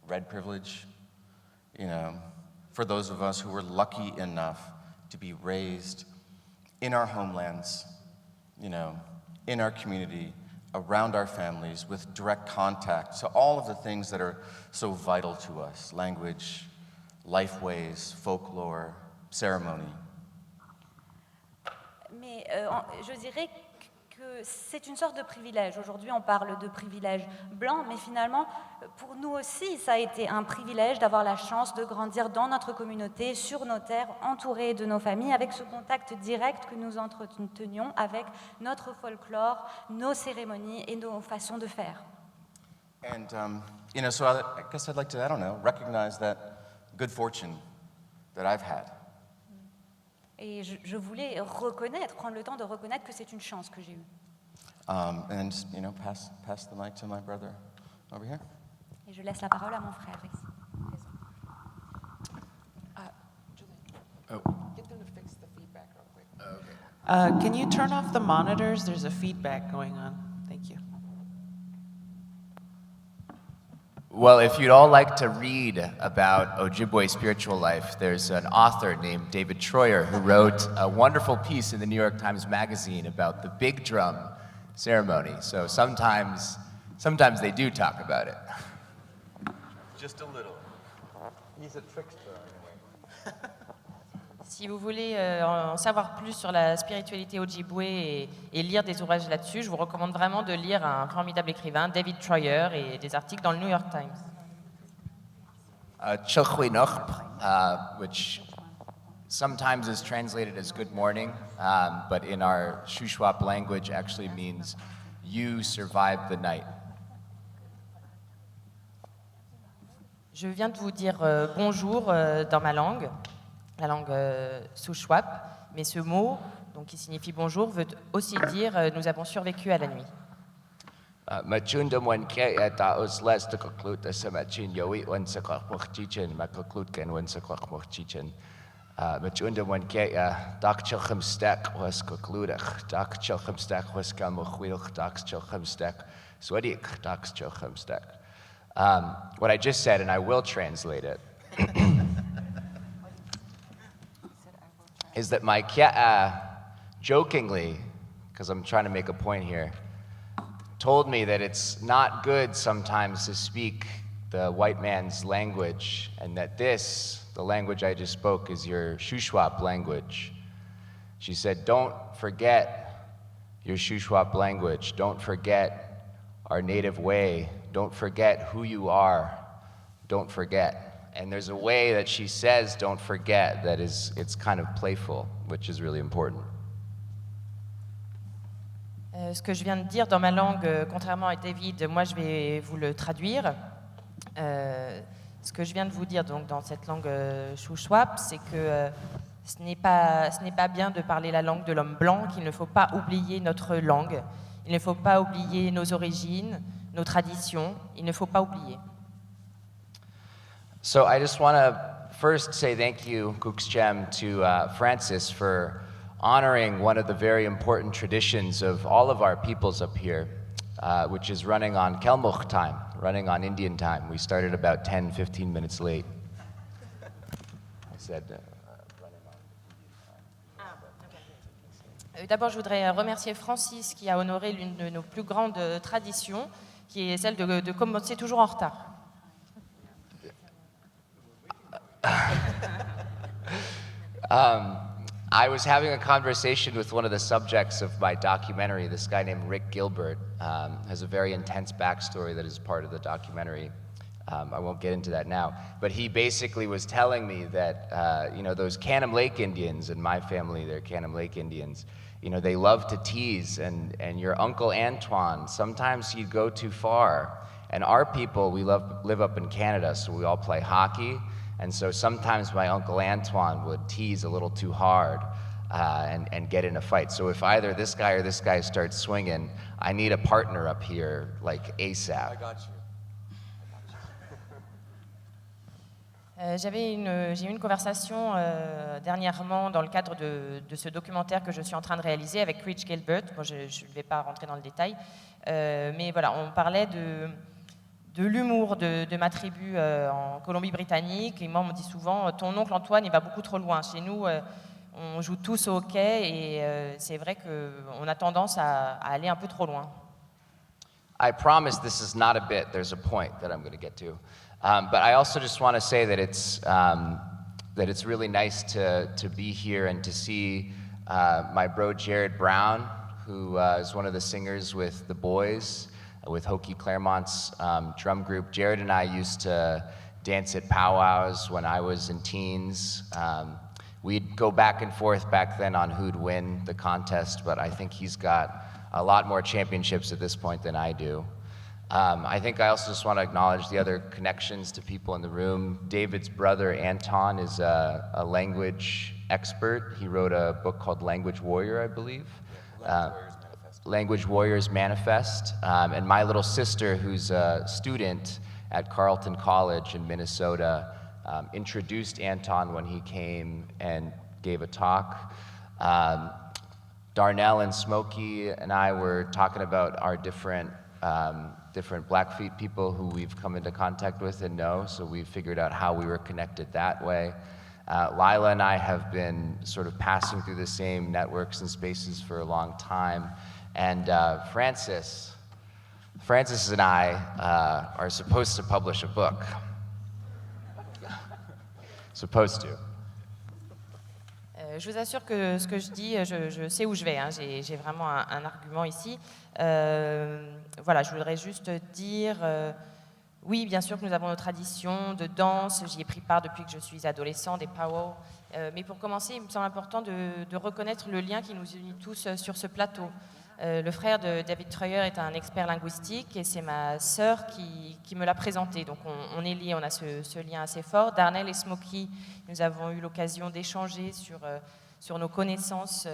red privilege, for those of us who were lucky enough to be raised in our homelands, in our community, around our families, with direct contact to all of the things that are so vital to us: language, lifeways, folklore, ceremony. Mais je dirais que c'est une sorte de privilège. Aujourd'hui, on parle de privilège blanc, mais finalement, pour nous aussi, ça a été un privilège d'avoir la chance de grandir dans notre communauté, sur nos terres, entourés de nos familles, avec ce contact direct que nous entretenions avec notre folklore, nos cérémonies et nos façons de faire. And, so I guess I'd like to, recognize that good fortune that I've had. Et je voulais prendre le temps de reconnaître que c'est une chance que j'ai eue. And pass the mic to my brother over here. Et je laisse la parole à mon frère ici. Get them to fix the feedback real quick. Can you turn off the monitors? There's a feedback going on. Thank you. Well, if you'd all like to read about Ojibwe spiritual life, there's an author named David Troyer who wrote a wonderful piece in the New York Times Magazine about the big drum ceremony. So sometimes they do talk about it. Just a little. He's a trickster anyway. Si vous voulez en savoir plus sur la spiritualité Ojibwe et lire des ouvrages là-dessus, je vous recommande vraiment de lire un formidable écrivain, David Troyer, et des articles dans le New York Times. Chilchwinokp, which sometimes is translated as good morning, but in our Shuswap language actually means you survived the night. Je viens de vous dire bonjour dans ma langue, la langue Shuswap, mais ce mot, donc qui signifie bonjour, veut aussi dire nous avons survécu à la nuit. Machundam wan kaya ta usles to conclude the samachin yoi wan sakak mochichin, makaklut ken wan sakak mochichin. Machundam wan kaya dak chilchim stek was concludach, dak chilchim stek was kamochwilch, dak chilchim stek, swadik, dak chilchim stek. What I just said, and I will translate it, is that my kia jokingly, because I'm trying to make a point here, told me that it's not good sometimes to speak the white man's language, and that this, the language I just spoke, is your Shuswap language. She said, don't forget your Shuswap language. Don't forget our native way. Don't forget who you are. Don't forget. And there's a way that she says don't forget that it's kind of playful, which is really important. Ce que je viens de dire dans ma langue, contrairement à David, moi je vais vous le traduire. Ce que je viens de vous dire donc, dans cette langue Shuswap, c'est que ce n'est pas bien de parler la langue de l'homme blanc, qu'il ne faut pas oublier notre langue, il ne faut pas oublier nos origines, nos traditions, il ne faut pas oublier. So I just want to first say thank you, Kuksjem, to Francis for honoring one of the very important traditions of all of our peoples up here, which is running on Kelmuch time, running on Indian time. We started about 10, 15 minutes late. I said running on. D'abord, je voudrais remercier Francis qui a honoré l'une de nos plus grandes traditions, qui est celle de commencer toujours en retard. I was having a conversation with one of the subjects of my documentary. This guy named Rick Gilbert has a very intense backstory that is part of the documentary. I won't get into that now. But he basically was telling me that, those Canham Lake Indians, in my family, they're Canham Lake Indians, they love to tease. And your Uncle Antoine, sometimes he'd go too far. And our people, we live up in Canada, so we all play hockey. And so sometimes my Uncle Antoine would tease a little too hard and get in a fight. So if either this guy or this guy starts swinging, I need a partner up here, like ASAP. I got you. J'ai eu une conversation dernièrement dans le cadre de ce documentaire que je suis en train de réaliser avec Rich Gilbert. Bon, je ne vais pas rentrer dans le détail, mais voilà, on parlait de l'humour de ma tribu en Colombie-Britannique. Et moi, on me dit souvent, ton oncle Antoine, il va beaucoup trop loin. Chez nous, on joue tous au hockey et c'est vrai qu'on a tendance à aller un peu trop loin. I promise this is not a bit. There's a point that I'm going to get to. But I also just want to say that it's really nice to be here and to see my bro Jared Brown, who is one of the singers with The Boys, with Hokie Claremont's drum group. Jared and I used to dance at powwows when I was in teens. We'd go back and forth back then on who'd win the contest, but I think he's got a lot more championships at this point than I do. I think I also just want to acknowledge the other connections to people in the room. David's brother, Anton, is a language expert. He wrote a book called Language Warrior, I believe. Language Warriors Manifest. And my little sister, who's a student at Carleton College in Minnesota, introduced Anton when he came and gave a talk. Darnell and Smokey and I were talking about our different different Blackfeet people who we've come into contact with and know, so we've figured out how we were connected that way. Lila and I have been sort of passing through the same networks and spaces for a long time, and Francis and I are supposed to publish a book. Supposed to. Je vous assure que ce que je dis, je sais où je vais. Hein. J'ai vraiment un argument ici. Voilà, je voudrais juste dire, oui, bien sûr que nous avons nos traditions de danse. J'y ai pris part depuis que je suis adolescent, des powwows. Mais pour commencer, il me semble important de reconnaître le lien qui nous unit tous sur ce plateau. Le frère de David Treuer est un expert linguistique et c'est ma sœur qui me l'a présenté. Donc on est liés, on a ce lien assez fort. Darnell et Smokey, nous avons eu l'occasion d'échanger sur nos connaissances,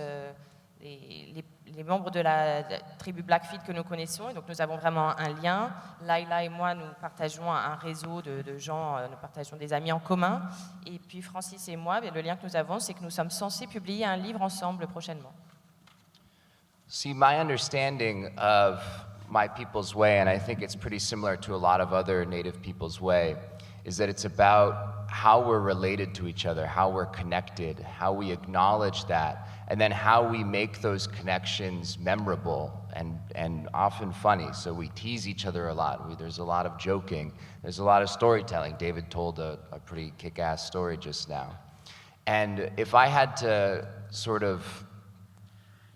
les membres de la tribu Blackfeet que nous connaissons. Et donc nous avons vraiment un lien. Laila et moi, nous partageons un réseau de gens, nous partageons des amis en commun. Et puis Francis et moi, le lien que nous avons, c'est que nous sommes censés publier un livre ensemble prochainement. See, my understanding of my people's way, and I think it's pretty similar to a lot of other Native people's way, is that it's about how we're related to each other, how we're connected, how we acknowledge that, and then how we make those connections memorable and often funny. So we tease each other a lot. There's a lot of joking. There's a lot of storytelling. David told a pretty kick-ass story just now. And if I had to sort of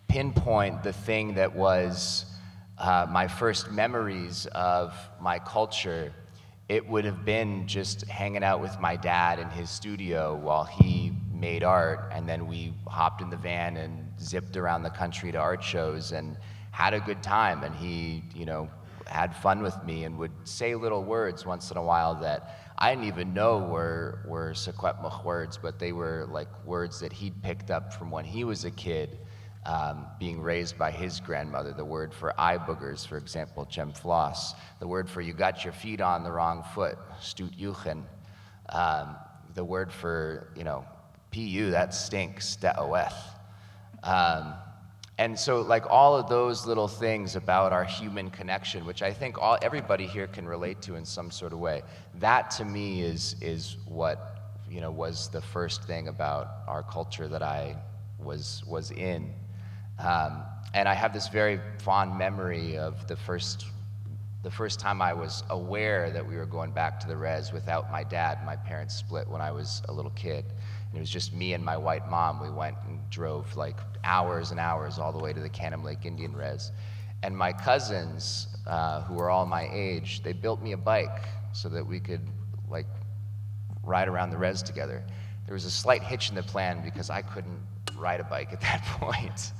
pinpoint the thing that was my first memories of my culture, it would have been just hanging out with my dad in his studio while he made art, and then we hopped in the van and zipped around the country to art shows and had a good time. And he, you know, had fun with me and would say little words once in a while that I didn't even know were Secwepemc words, but they were like words that he'd picked up from when he was a kid. Being raised by his grandmother, the word for eye boogers, for example, chemfloss, the word for you got your feet on the wrong foot, stoot yuchen, the word for, you know, pu, that stinks, de'oeth. And so like all of those little things about our human connection, which I think everybody here can relate to in some sort of way, that to me is what, you know, was the first thing about our culture that I was in. And I have this very fond memory of the first time I was aware that we were going back to the res without my dad. My parents split when I was a little kid. And it was just me and my white mom. We went and drove like hours and hours all the way to the Canham Lake Indian Res. And my cousins, who were all my age, they built me a bike so that we could like ride around the res together. There was a slight hitch in the plan because I couldn't ride a bike at that point.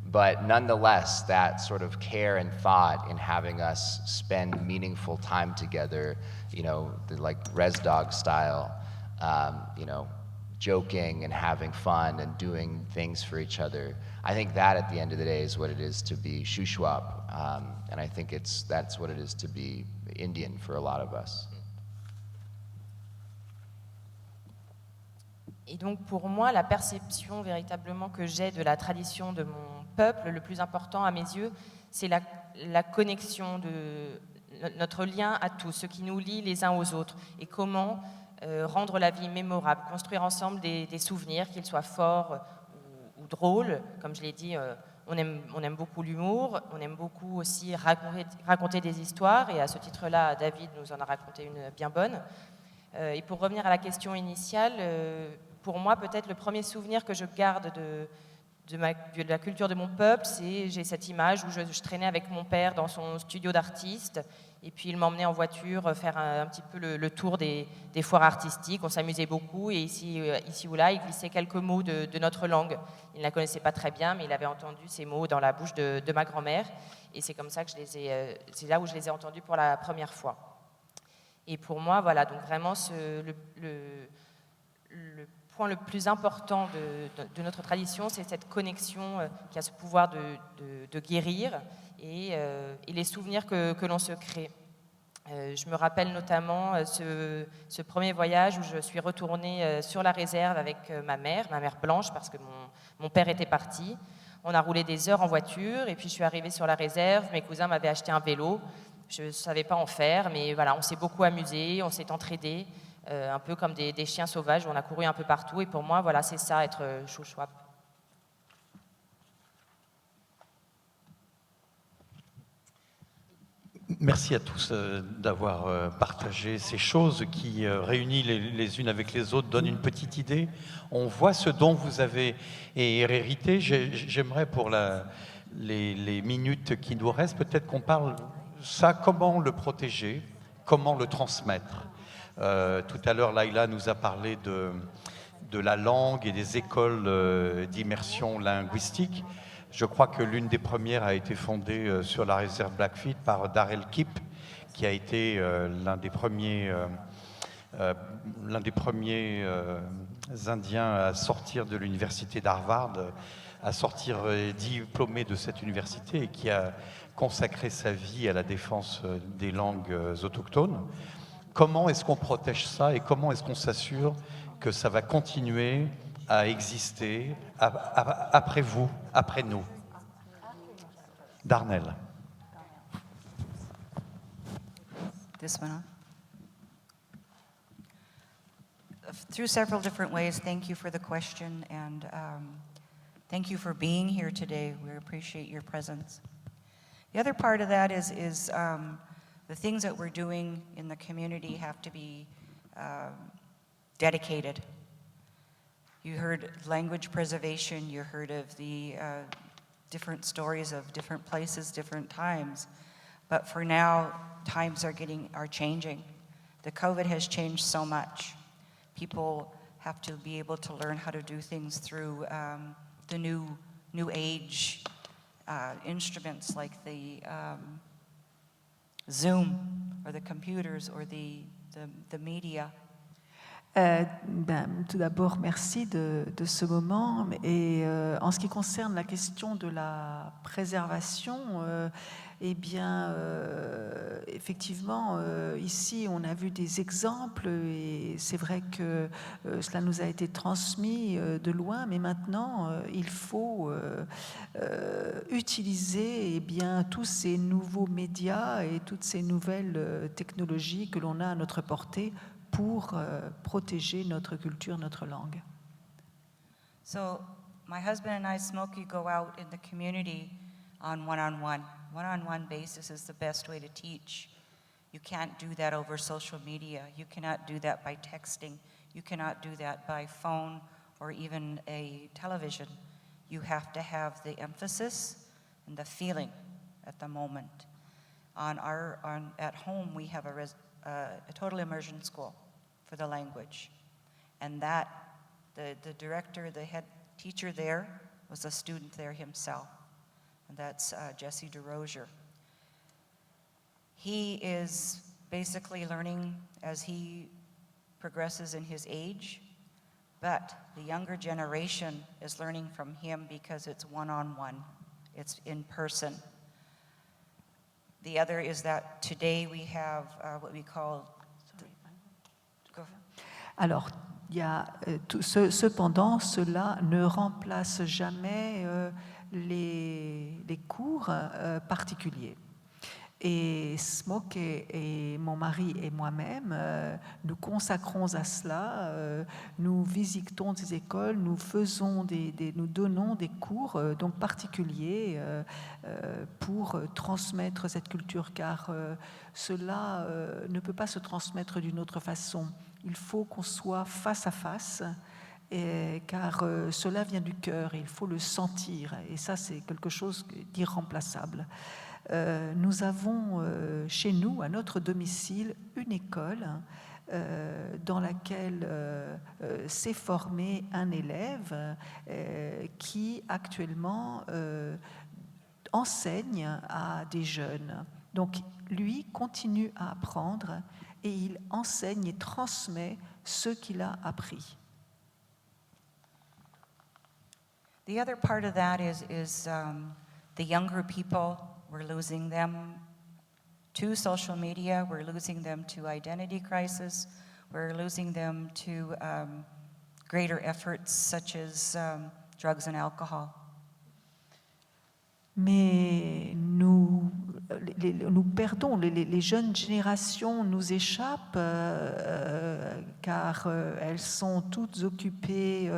But nonetheless, that sort of care and thought in having us spend meaningful time together, you know, like res dog style, you know, joking and having fun and doing things for each other. I think that at the end of the day is what it is to be Shuswap. And I think that's what it is to be Indian for a lot of us. Et donc pour moi, la perception véritablement que j'ai de la tradition de mon peuple, le plus important à mes yeux, c'est la connexion de notre lien à tous, ce qui nous lie les uns aux autres, et comment rendre la vie mémorable, construire ensemble des souvenirs, qu'ils soient forts ou drôles. Comme je l'ai dit, on aime beaucoup l'humour, on aime beaucoup aussi raconter des histoires, et à ce titre-là, David nous en a raconté une bien bonne. Et pour revenir à la question initiale, pour moi, peut-être le premier souvenir que je garde de la culture de mon peuple, j'ai cette image où je traînais avec mon père dans son studio d'artiste, et puis il m'emmenait en voiture faire un petit peu le tour des foires artistiques. On s'amusait beaucoup, et ici ou là, il glissait quelques mots de notre langue. Il ne la connaissait pas très bien, mais il avait entendu ces mots dans la bouche de ma grand-mère, et c'est comme ça que c'est là où je les ai entendus pour la première fois. Et pour moi, voilà, donc vraiment le point le plus important de notre tradition, c'est cette connexion qui a ce pouvoir de guérir, et les souvenirs que l'on se crée. Je me rappelle notamment ce premier voyage où je suis retournée sur la réserve avec ma mère blanche, parce que mon père était parti. On a roulé des heures en voiture, et puis je suis arrivée sur la réserve, mes cousins m'avaient acheté un vélo. Je ne savais pas en faire, mais voilà, on s'est beaucoup amusé, on s'est entraidés, un peu comme des chiens sauvages, on a couru un peu partout. Et pour moi, voilà, c'est ça, être Shuswap. Merci à tous d'avoir partagé ces choses qui, réunies les unes avec les autres, donnent une petite idée. On voit ce dont vous avez hérité. J'aimerais pour les minutes qui nous restent, peut-être qu'on parle ça, comment le protéger, comment le transmettre. Tout à l'heure, Laïla nous a parlé de la langue et des écoles d'immersion linguistique. Je crois que l'une des premières a été fondée sur la réserve Blackfeet par Darrell Kipp, qui a été l'un des premiers Indiens à sortir de l'université d'Harvard, à sortir diplômé de cette université et qui a consacré sa vie à la défense des langues autochtones. Comment est-ce qu'on protège ça et comment est-ce qu'on s'assure que ça va continuer à exister après vous, après nous? Darnell. This one on? Through several different ways, thank you for the question, and thank you for being here today. We appreciate your presence. The other part of that is the things that we're doing in the community have to be dedicated. You heard language preservation, you heard of the different stories of different places, different times. But for now, times are changing. The COVID has changed so much. People have to be able to learn how to do things through the new age instruments like the Zoom or the computers or the media. Tout d'abord, merci de ce moment. Et en ce qui concerne la question de la préservation, eh bien, effectivement, ici, on a vu des exemples et c'est vrai que cela nous a été transmis de loin, mais maintenant, il faut utiliser eh bien, tous ces nouveaux médias et toutes ces nouvelles technologies que l'on a à notre portée pour protéger notre culture, notre langue. So my husband and I, Smokey, go out in the community on one-on-one. One-on-one basis is the best way to teach. You can't do that over social media. You cannot do that by texting. You cannot do that by phone or even a television. You have to have the emphasis and the feeling at the moment. At home, we have a total immersion school for the language. And that, the director, the head teacher there was a student there himself. And that's Jesse DeRozier. He is basically learning as he progresses in his age, but the younger generation is learning from him because it's one-on-one, it's in person. The other is that today we have what we call... Alors, il y a, cependant, cela ne remplace jamais les cours particuliers. Et Smoke et mon mari et moi-même, nous consacrons à cela, nous visitons des écoles, nous donnons des cours donc particuliers pour transmettre cette culture, car cela ne peut pas se transmettre d'une autre façon. Il faut qu'on soit face à face, car cela vient du cœur et il faut le sentir. Et ça, c'est quelque chose d'irremplaçable. Nous avons chez nous, à notre domicile, une école dans laquelle s'est formé un élève qui actuellement enseigne à des jeunes. Donc lui continue à apprendre et il enseigne et transmet ce qu'il a appris. The other part of that is the younger people. We're losing them to social media. We're losing them to identity crisis. We're losing them to greater efforts such as drugs and alcohol. Mais nous nous perdons, les jeunes générations nous échappent car elles sont toutes occupées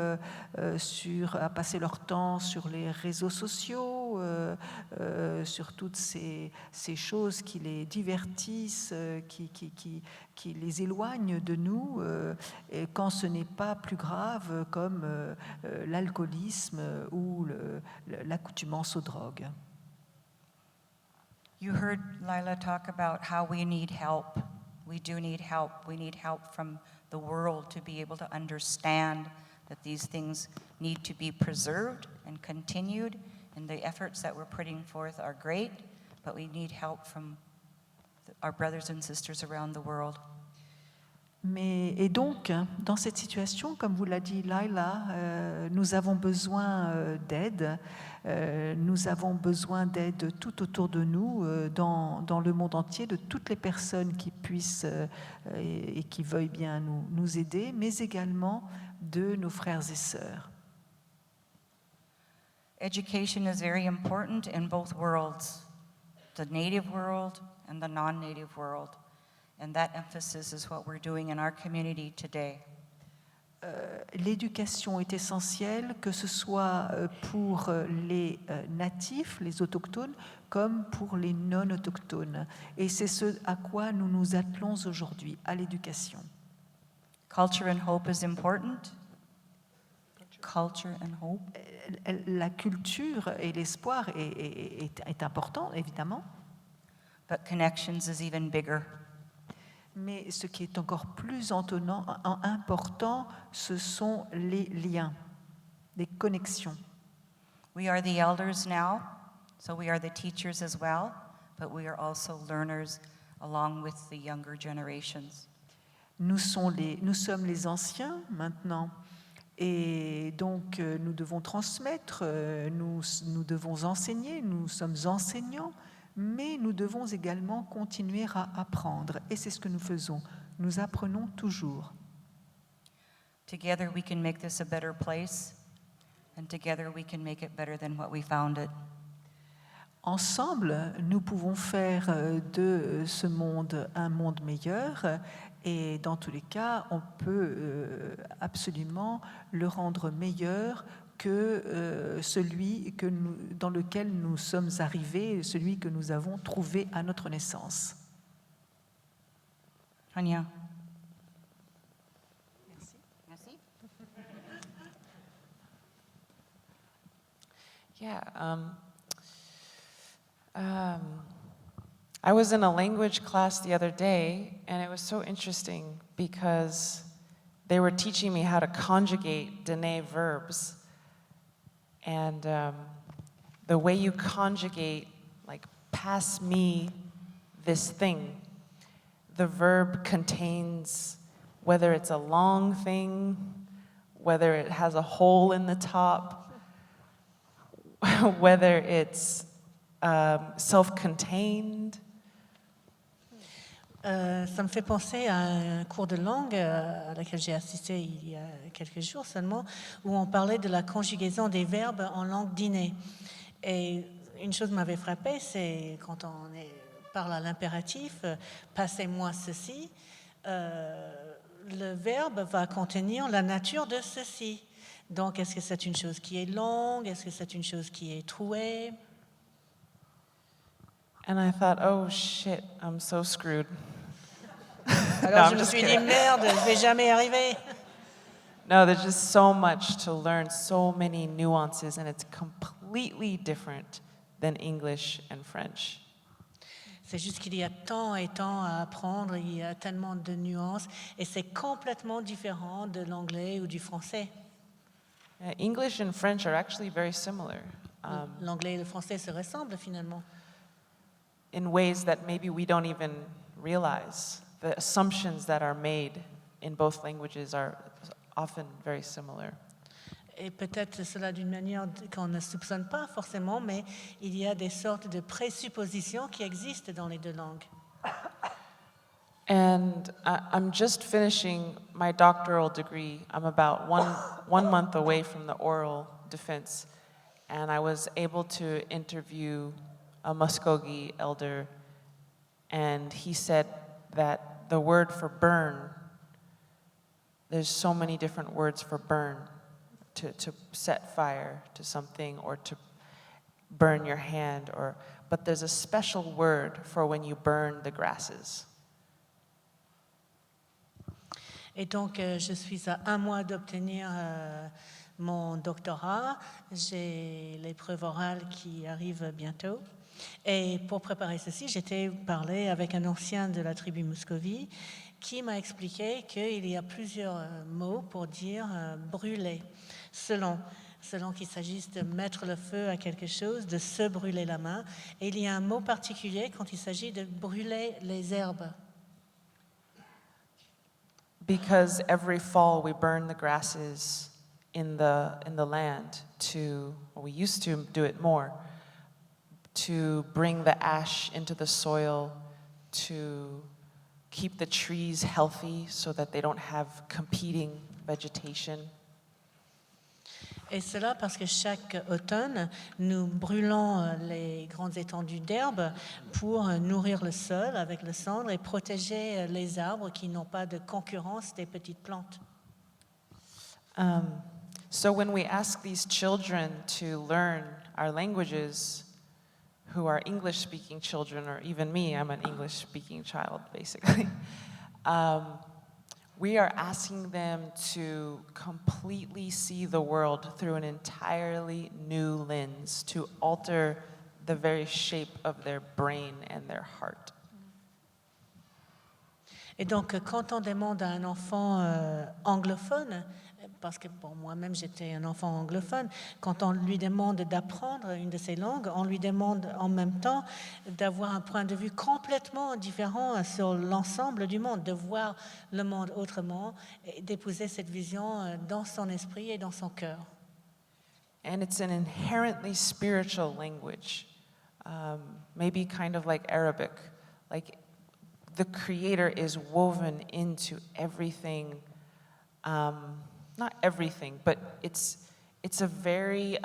à passer leur temps sur les réseaux sociaux, sur toutes ces choses qui les divertissent, qui les éloignent de nous, et quand ce n'est pas plus grave comme l'alcoolisme ou l'accoutumance aux drogues. You heard Lila talk about how we need help. We do need help. We need help from the world to be able to understand that these things need to be preserved and continued, and the efforts that we're putting forth are great, but we need help from our brothers and sisters around the world. Et donc, dans cette situation, comme vous l'a dit Laila, nous avons besoin d'aide. Nous avons besoin d'aide tout autour de nous, dans le monde entier, de toutes les personnes qui puissent et qui veuillent bien nous aider, mais également de nos frères et sœurs. Education is very important in both worlds, the native world and the non-native world. And that emphasis is what we're doing in our community today. L'éducation est essentielle, que ce soit pour les natifs, les autochtones, comme pour les non-autochtones. Et c'est ce à quoi nous nous attelons aujourd'hui, à l'éducation. Culture and hope is important. Culture and hope. La culture et l'espoir est important, évidemment. But connections is even bigger. Mais ce qui est encore plus important, ce sont les liens, les connexions. We are the elders now, so we are the teachers as well, but we are also learners along with the younger generations. Nous sommes les anciens maintenant, et donc nous devons transmettre, nous devons enseigner, nous sommes enseignants, mais nous devons également continuer à apprendre. Et c'est ce que nous faisons. Nous apprenons toujours. Together we can make this a better place, and together we can make it better than what we found it. Ensemble, nous pouvons faire de ce monde un monde meilleur, et dans tous les cas, on peut absolument le rendre meilleur que celui dans lequel nous sommes arrivés, celui que nous avons trouvé à notre naissance. Anya. Merci. Merci. Yeah. I was in a language class the other day, and it was so interesting because they were teaching me how to conjugate Dene verbs. And the way you conjugate, like, pass me this thing, the verb contains, whether it's a long thing, whether it has a hole in the top, whether it's self-contained. Ça me fait penser à un cours de langue à laquelle j'ai assisté il y a quelques jours seulement, où on parlait de la conjugaison des verbes en langue dinée. Et une chose m'avait frappée, c'est quand on parle à l'impératif, passez-moi ceci, le verbe va contenir la nature de ceci. Donc, est-ce que c'est une chose qui est longue? Est-ce que c'est une chose qui est trouée? And I thought, oh shit, I'm so screwed. Alors je me suis dit, merde, je vais jamais y arriver. No, there's just so much to learn, so many nuances, and it's completely different than English and French. C'est juste qu'il y a tant et tant à apprendre, il y a tellement de nuances, et c'est complètement différent de l'anglais ou du français. English and French are actually very similar. L'anglais et le français se ressemblent finalement. In ways that maybe we don't even realize. The assumptions that are made in both languages are often very similar. Et peut-être cela d'une manière qu'on ne soupçonne pas forcément, mais il y a des sortes de présuppositions qui existent dans les deux langues. And I'm just finishing my doctoral degree. I'm about one month away from the oral defense, and I was able to interview a Muskogee elder, and he said that the word for burn, there's so many different words for burn, to set fire to something or to burn your hand, but there's a special word for when you burn the grasses. Et donc, je suis à 1 mois d'obtenir mon doctorat. J'ai l'épreuve orale qui arrive bientôt. Et pour préparer ceci, j'étais parlé avec un ancien de la tribu Muscovy qui m'a expliqué qu'il y a plusieurs mots pour dire brûler, selon qu'il s'agisse de mettre le feu à quelque chose, de se brûler la main. Et il y a un mot particulier quand il s'agit de brûler les herbes. Because every fall we burn the grasses in the land we used to do it more, to bring the ash into the soil, to keep the trees healthy so that they don't have competing vegetation. Et cela parce que chaque automne, nous brûlons les grandes étendues d'herbe pour nourrir le sol avec le cendre et protéger les arbres qui n'ont pas de concurrence des petites plantes. So when we ask these children to learn our languages, who are English-speaking children, or even me, I'm an English-speaking child, basically, we are asking them to completely see the world through an entirely new lens, to alter the very shape of their brain and their heart. Et donc, quand on demande à un enfant anglophone, parce que pour moi-même j'étais un enfant anglophone, quand on lui demande d'apprendre une de ces langues, on lui demande en même temps d'avoir un point de vue complètement différent sur l'ensemble du monde, de voir le monde autrement et d'épouser cette vision dans son esprit et dans son cœur. And it's an inherently spiritual language, maybe kind of like Arabic. Like the Creator is woven into everything. Not everything, but it's a very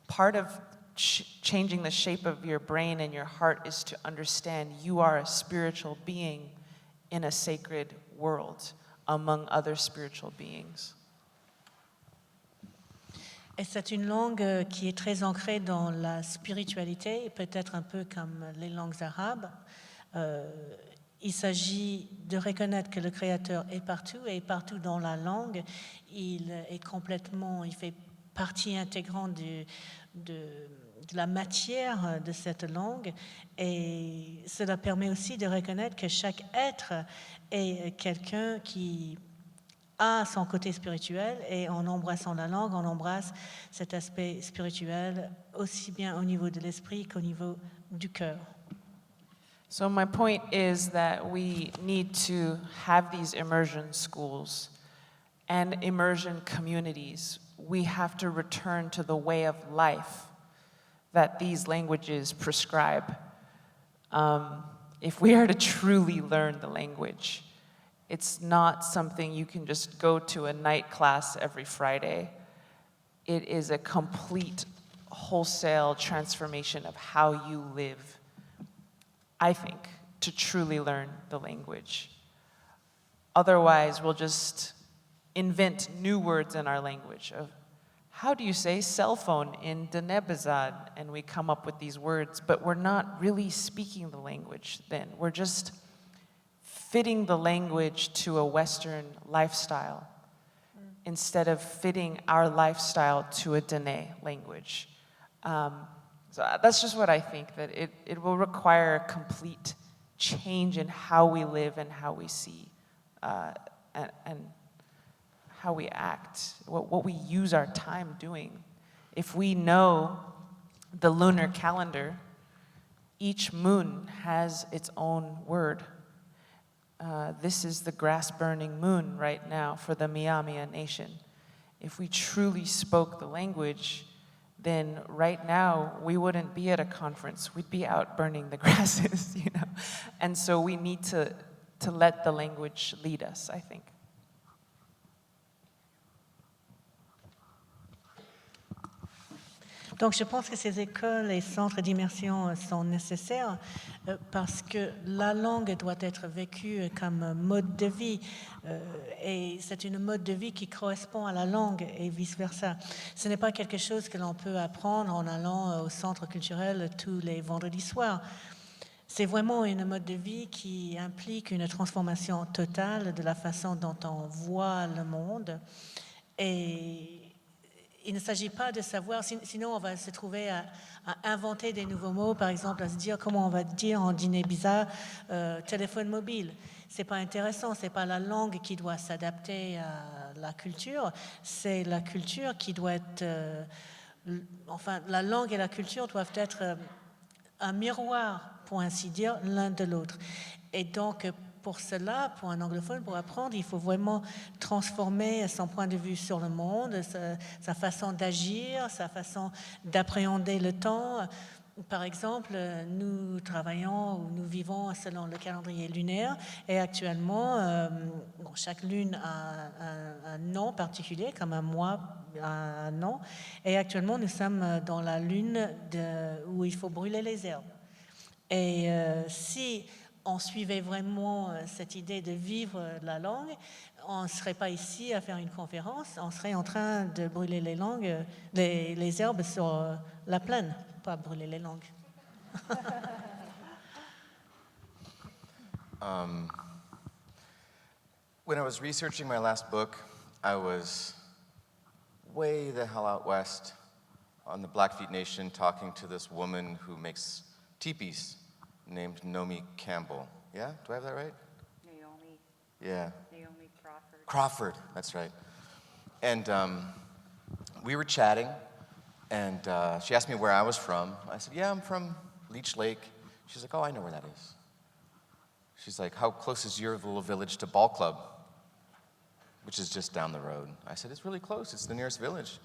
part of changing the shape of your brain and your heart is to understand you are a spiritual being in a sacred world among other spiritual beings. Et c'est une langue qui est très ancrée dans la spiritualité, peut-être un peu comme les langues arabes. Il s'agit de reconnaître que le Créateur est partout et partout dans la langue, il fait partie intégrante de la matière de cette langue et cela permet aussi de reconnaître que chaque être est quelqu'un qui a son côté spirituel et en embrassant la langue, on embrasse cet aspect spirituel aussi bien au niveau de l'esprit qu'au niveau du cœur. So my point is that we need to have these immersion schools and immersion communities. We have to return to the way of life that these languages prescribe. If we are to truly learn the language, it's not something you can just go to a night class every Friday. It is a complete, wholesale transformation of how you live, I think, to truly learn the language. Otherwise, we'll just invent new words in our language of how do you say cell phone in Denebizad? And we come up with these words, but we're not really speaking the language then. We're just fitting the language to a Western lifestyle instead of fitting our lifestyle to a Dene language. So that's just what I think, that it will require a complete change in how we live and how we see and how we act, what we use our time doing. If we know the lunar calendar, each moon has its own word. This is the grass-burning moon right now for the Miamia Nation. If we truly spoke the language, then right now we wouldn't be at a conference. We'd be out burning the grasses, you know. And so we need to let the language lead us, I think. Donc je pense que ces écoles et centres d'immersion sont nécessaires parce que la langue doit être vécue comme un mode de vie et c'est une mode de vie qui correspond à la langue et vice-versa. Ce n'est pas quelque chose que l'on peut apprendre en allant au centre culturel tous les vendredis soirs. C'est vraiment une mode de vie qui implique une transformation totale de la façon dont on voit le monde et il ne s'agit pas de savoir, sinon on va se trouver à inventer des nouveaux mots, par exemple à se dire comment on va dire en Guinée-Bissau téléphone mobile. C'est pas intéressant, c'est pas la langue qui doit s'adapter à la culture, c'est la culture qui doit être, enfin la langue et la culture doivent être un miroir, pour ainsi dire, l'un de l'autre. Et donc pour cela, pour un anglophone, pour apprendre, il faut vraiment transformer son point de vue sur le monde, sa façon d'agir, sa façon d'appréhender le temps. Par exemple, nous travaillons ou nous vivons selon le calendrier lunaire et actuellement, chaque lune a un nom particulier, comme un mois a un nom. Et actuellement, nous sommes dans la lune où il faut brûler les herbes. Et si on suivait vraiment cette idée de vivre la langue, on ne serait pas ici à faire une conférence, on serait en train de brûler les herbes sur la plaine, pas brûler les langues. When I was researching my last book, I was way the hell out west on the Blackfeet Nation talking to this woman who makes teepees named Naomi Campbell. Yeah? Do I have that right? Naomi. Yeah. Naomi Crawford. Crawford, that's right. And we were chatting, and she asked me where I was from. I said, yeah, I'm from Leech Lake. She's like, oh, I know where that is. She's like, how close is your little village to Ball Club, which is just down the road? I said, it's really close. It's the nearest village.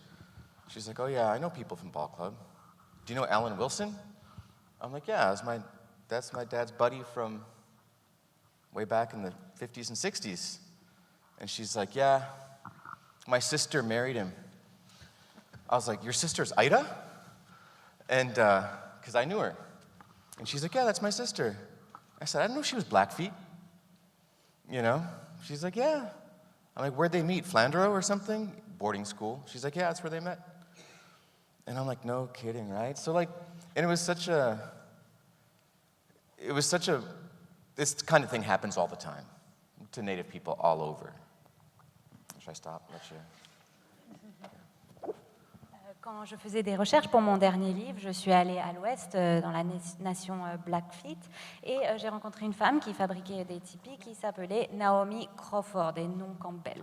She's like, oh, yeah, I know people from Ball Club. Do you know Alan Wilson? I'm like, yeah, that's my dad's buddy from way back in the 50s and 60s. And she's like, yeah, my sister married him. I was like, your sister's Ida? And, because I knew her. And she's like, yeah, that's my sister. I said, I didn't know she was Blackfeet. You know? She's like, yeah. I'm like, where'd they meet? Flandreau or something? Boarding school. She's like, yeah, that's where they met. And I'm like, no kidding, right? So like, and this kind of thing happens all the time to Native people all over. Should I stop? Let you. Quand je faisais des recherches pour mon dernier livre, je suis allée à l'ouest, dans la nation Blackfeet, et j'ai rencontré une femme qui fabriquait des tipis qui s'appelait Naomi Crawford, et non Campbell.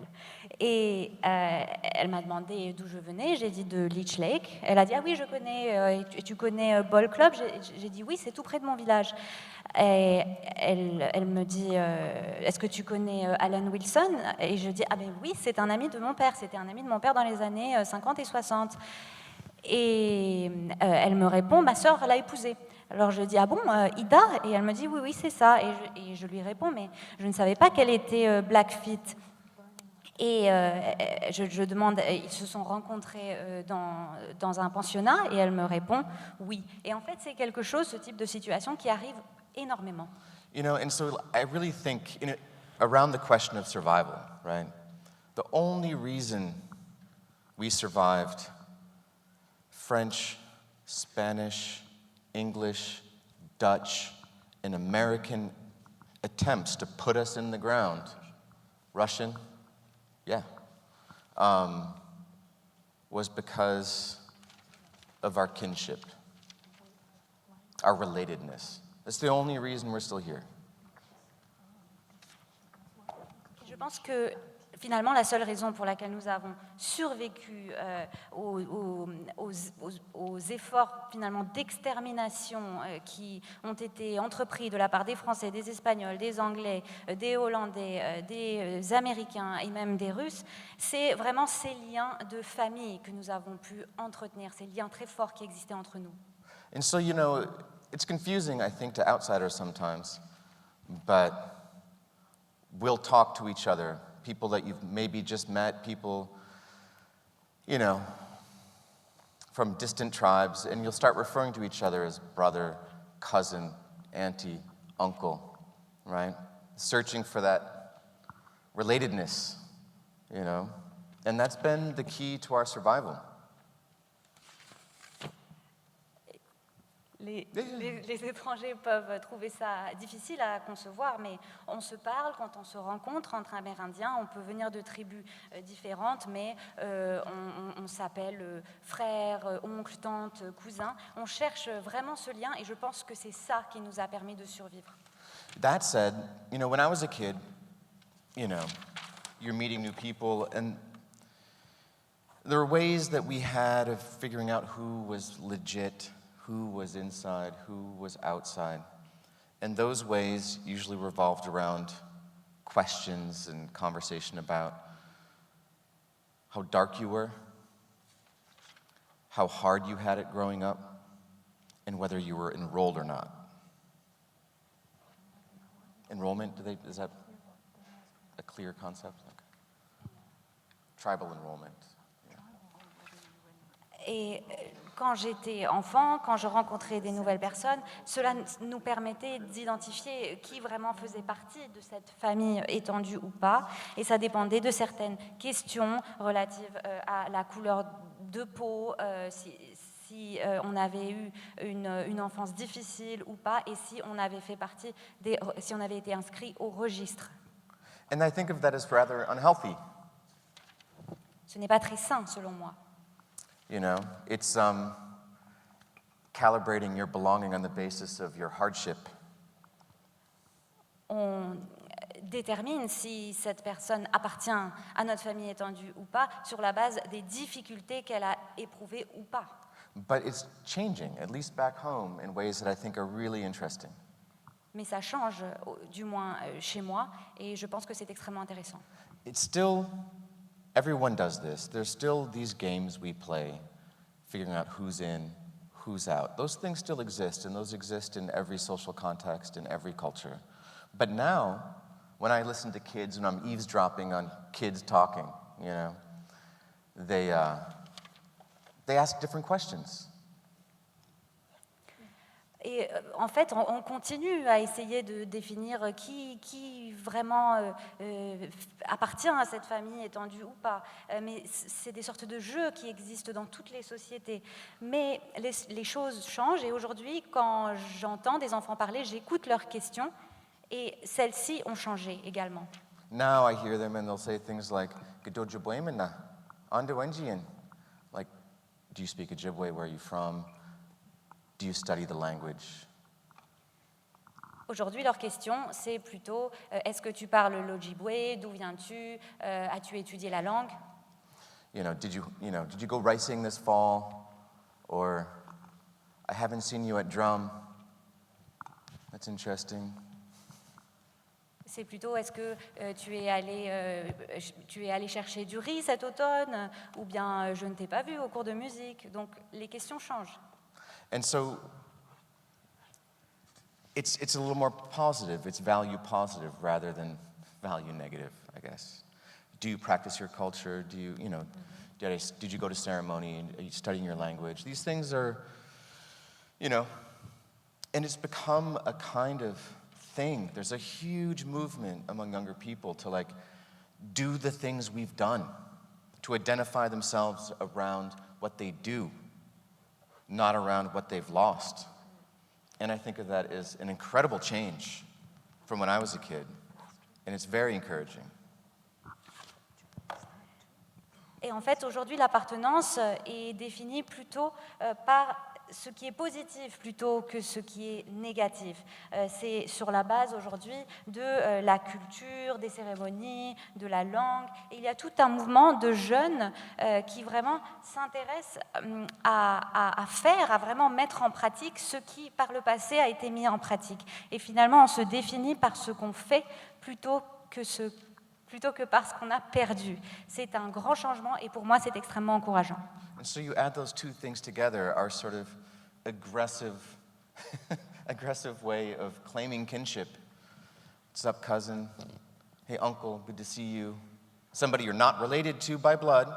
Et elle m'a demandé d'où je venais, j'ai dit de Leech Lake. Elle a dit, ah oui, je connais, tu connais Ball Club? J'ai dit, oui, c'est tout près de mon village. Et elle me dit, est-ce que tu connais Alan Wilson? Et je dis, ah ben oui, c'est un ami de mon père, c'était un ami de mon père dans les années 50 et 60. Et elle me répond, ma sœur l'a épousé. Alors je dis, ah bon, Ida? Et elle me dit, oui, oui, c'est ça. Et je lui réponds, mais je ne savais pas qu'elle était Blackfeet. Et je demande, ils se sont rencontrés dans un pensionnat, et elle me répond, oui. Et en fait, c'est quelque chose, ce type de situation, qui arrive énormément. You know, and so I really think, around the question of survival, right? The only reason we survived French, Spanish, English, Dutch, and American attempts to put us in the ground, Russian, yeah, was because of our kinship, our relatedness. That's the only reason we're still here. Je pense que finalement, la seule raison pour laquelle nous avons survécu aux efforts finalement d'extermination qui ont été entrepris de la part des Français, des Espagnols, des Anglais, des Hollandais, des Américains et même des Russes, c'est vraiment ces liens de famille que nous avons pu entretenir, ces liens très forts qui existaient entre nous. And so, you know, it's confusing, I think, to outsiders sometimes, but we'll talk to each other. People that you've maybe just met, people, you know, from distant tribes, and you'll start referring to each other as brother, cousin, auntie, uncle, right? Searching for that relatedness, you know? And that's been the key to our survival. Les étrangers peuvent trouver ça difficile à concevoir, mais on se parle quand on se rencontre entre Amérindiens. On peut venir de tribus différentes, mais on s'appelle frère, oncle, tante, cousin. On cherche vraiment ce lien et je pense que c'est ça qui nous a permis de survivre. That said, you know, when I was a kid, you know, you're meeting new people, and there were ways that we had of figuring out who was legit, who was inside, who was outside. And those ways usually revolved around questions and conversation about how dark you were, how hard you had it growing up, and whether you were enrolled or not. Enrollment, is that a clear concept? Okay. Tribal enrollment. Et quand j'étais enfant, quand je rencontrais des nouvelles personnes, cela nous permettait d'identifier qui vraiment faisait partie de cette famille étendue ou pas. Et ça dépendait de certaines questions relatives à la couleur de peau, si on avait eu une enfance difficile ou pas, et si on avait fait partie si on avait été inscrit au registre. And I think of that as rather unhealthy. Ce n'est pas très sain, selon moi. You know, it's calibrating your belonging on the basis of your hardship. On détermine si cette personne appartient à notre famille étendue ou pas sur la base des difficultés qu'elle a éprouvées ou pas. But it's changing, at least back home, in ways that I think are really interesting. Mais ça change, du moins chez moi, et je pense que c'est extrêmement intéressant. It's still, everyone does this. There's still these games we play, figuring out who's in, who's out. Those things still exist, and those exist in every social context, in every culture. But now, when I listen to kids, when I'm eavesdropping on kids talking, you know, they ask different questions. Et en fait, on continue à essayer de définir qui vraiment appartient à cette famille étendue ou pas. Mais c'est des sortes de jeux qui existent dans toutes les sociétés. Mais les choses changent et aujourd'hui, quand j'entends des enfants parler, j'écoute leurs questions et celles-ci ont changé également. Now I hear them and they'll say things like, "Gdojibwemena, Andowenjian." Like, do you speak Ojibwe? Where are you from? Do you study the language? Aujourd'hui, leur question, c'est plutôt est-ce que tu parles l'Ojibwe? D'où viens-tu? As-tu étudié la langue? Did you go racing this fall? Or I haven't seen you at drum. That's interesting. C'est plutôt est-ce que tu es allé chercher du riz cet automne? Ou bien je ne t'ai pas vu au cours de musique? Donc les questions changent. And so it's a little more positive. It's value positive rather than value negative, I guess. Do you practice your culture? Did you go to ceremony? Are you studying your language? These things are, and it's become a kind of thing. There's a huge movement among younger people to do the things we've done, to identify themselves around what they do, not around what they've lost. And I think of that as an incredible change from when I was a kid, and it's very encouraging. Et en fait, aujourd'hui, l'appartenance est définie plutôt par ce qui est positif plutôt que ce qui est négatif. C'est sur la base aujourd'hui de la culture, des cérémonies, de la langue. Et il y a tout un mouvement de jeunes qui vraiment s'intéressent à faire, à vraiment mettre en pratique ce qui, par le passé, a été mis en pratique. Et finalement, on se définit par ce qu'on fait plutôt que par ce qu'on a perdu. C'est un grand changement et pour moi, c'est extrêmement encourageant. And so you add those two things together, our sort of aggressive way of claiming kinship. What's up, cousin? Hey, uncle, good to see you. Somebody you're not related to by blood,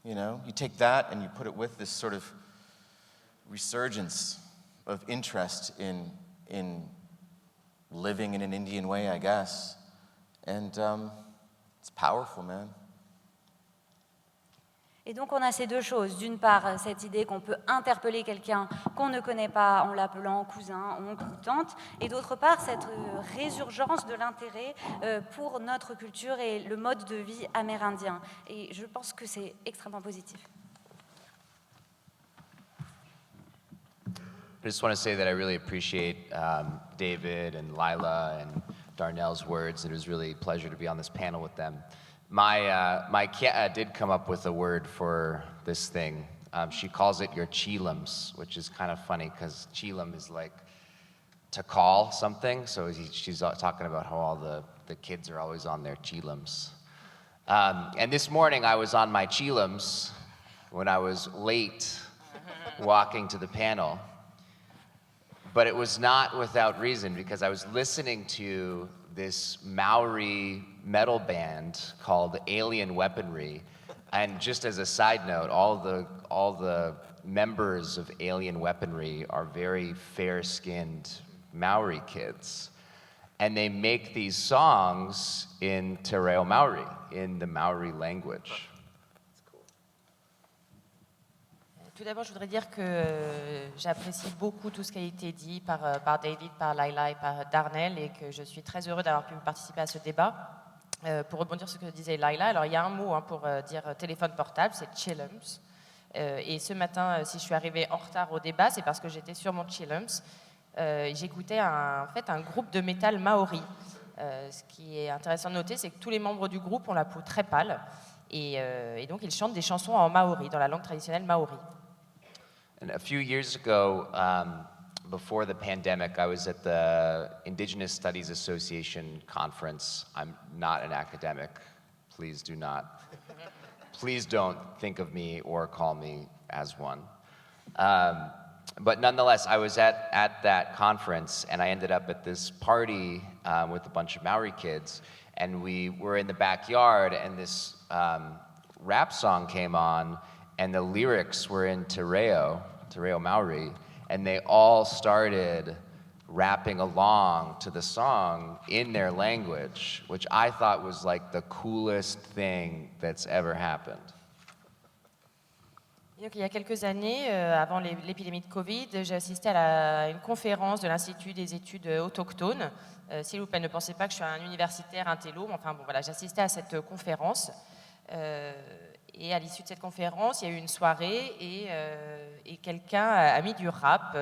You know, you take that and you put it with this sort of resurgence of interest in living in an Indian way, I guess. And it's powerful, man. Et donc on a ces deux choses. D'une part, cette idée qu'on peut interpeller quelqu'un qu'on ne connaît pas en l'appelant cousin, oncle ou tante. Et d'autre part, cette résurgence de l'intérêt pour notre culture et le mode de vie amérindien. Et je pense que c'est extrêmement positif. I just want to say that I really appreciate David and Lila and Darnell's words. It was really a pleasure to be on this panel with them. My cat did come up with a word for this thing. She calls it your chilums, which is kind of funny because chilum is like to call something. So she's talking about how all the kids are always on their chilums. And this morning I was on my chilums when I was late walking to the panel. But it was not without reason, because I was listening to this Maori metal band called Alien Weaponry. And just as a side note, all the members of Alien Weaponry are very fair-skinned Maori kids. And they make these songs in Te Reo Maori, in the Maori language. Tout d'abord, je voudrais dire que j'apprécie beaucoup tout ce qui a été dit par David, par Lila et par Darnell, et que je suis très heureux d'avoir pu participer à ce débat. Pour rebondir sur ce que disait Lila, alors il y a un mot pour dire téléphone portable, c'est chillums. Et ce matin, si je suis arrivée en retard au débat, c'est parce que j'étais sur mon chillums. J'écoutais en fait un groupe de métal maori. Ce qui est intéressant de noter, c'est que tous les membres du groupe ont la peau très pâle, et donc ils chantent des chansons en maori, dans la langue traditionnelle maori. And a few years ago, before the pandemic, I was at the Indigenous Studies Association conference. I'm not an academic. Please don't think of me or call me as one. But nonetheless, I was at that conference, and I ended up at this party with a bunch of Maori kids, and we were in the backyard, and this rap song came on, and the lyrics were in Te Reo Maori, and they all started rapping along to the song in their language, which I thought was like the coolest thing that's ever happened. Donc, il y a quelques années, avant l'épidémie de Covid, j'ai assisté à une conférence de l'Institut des études autochtones. S'il vous plaît, ne pensez pas que je suis un universitaire intello, mais enfin bon, voilà, j'assistais à cette conférence. Et à l'issue de cette conférence, il y a eu une soirée et quelqu'un a mis du rap.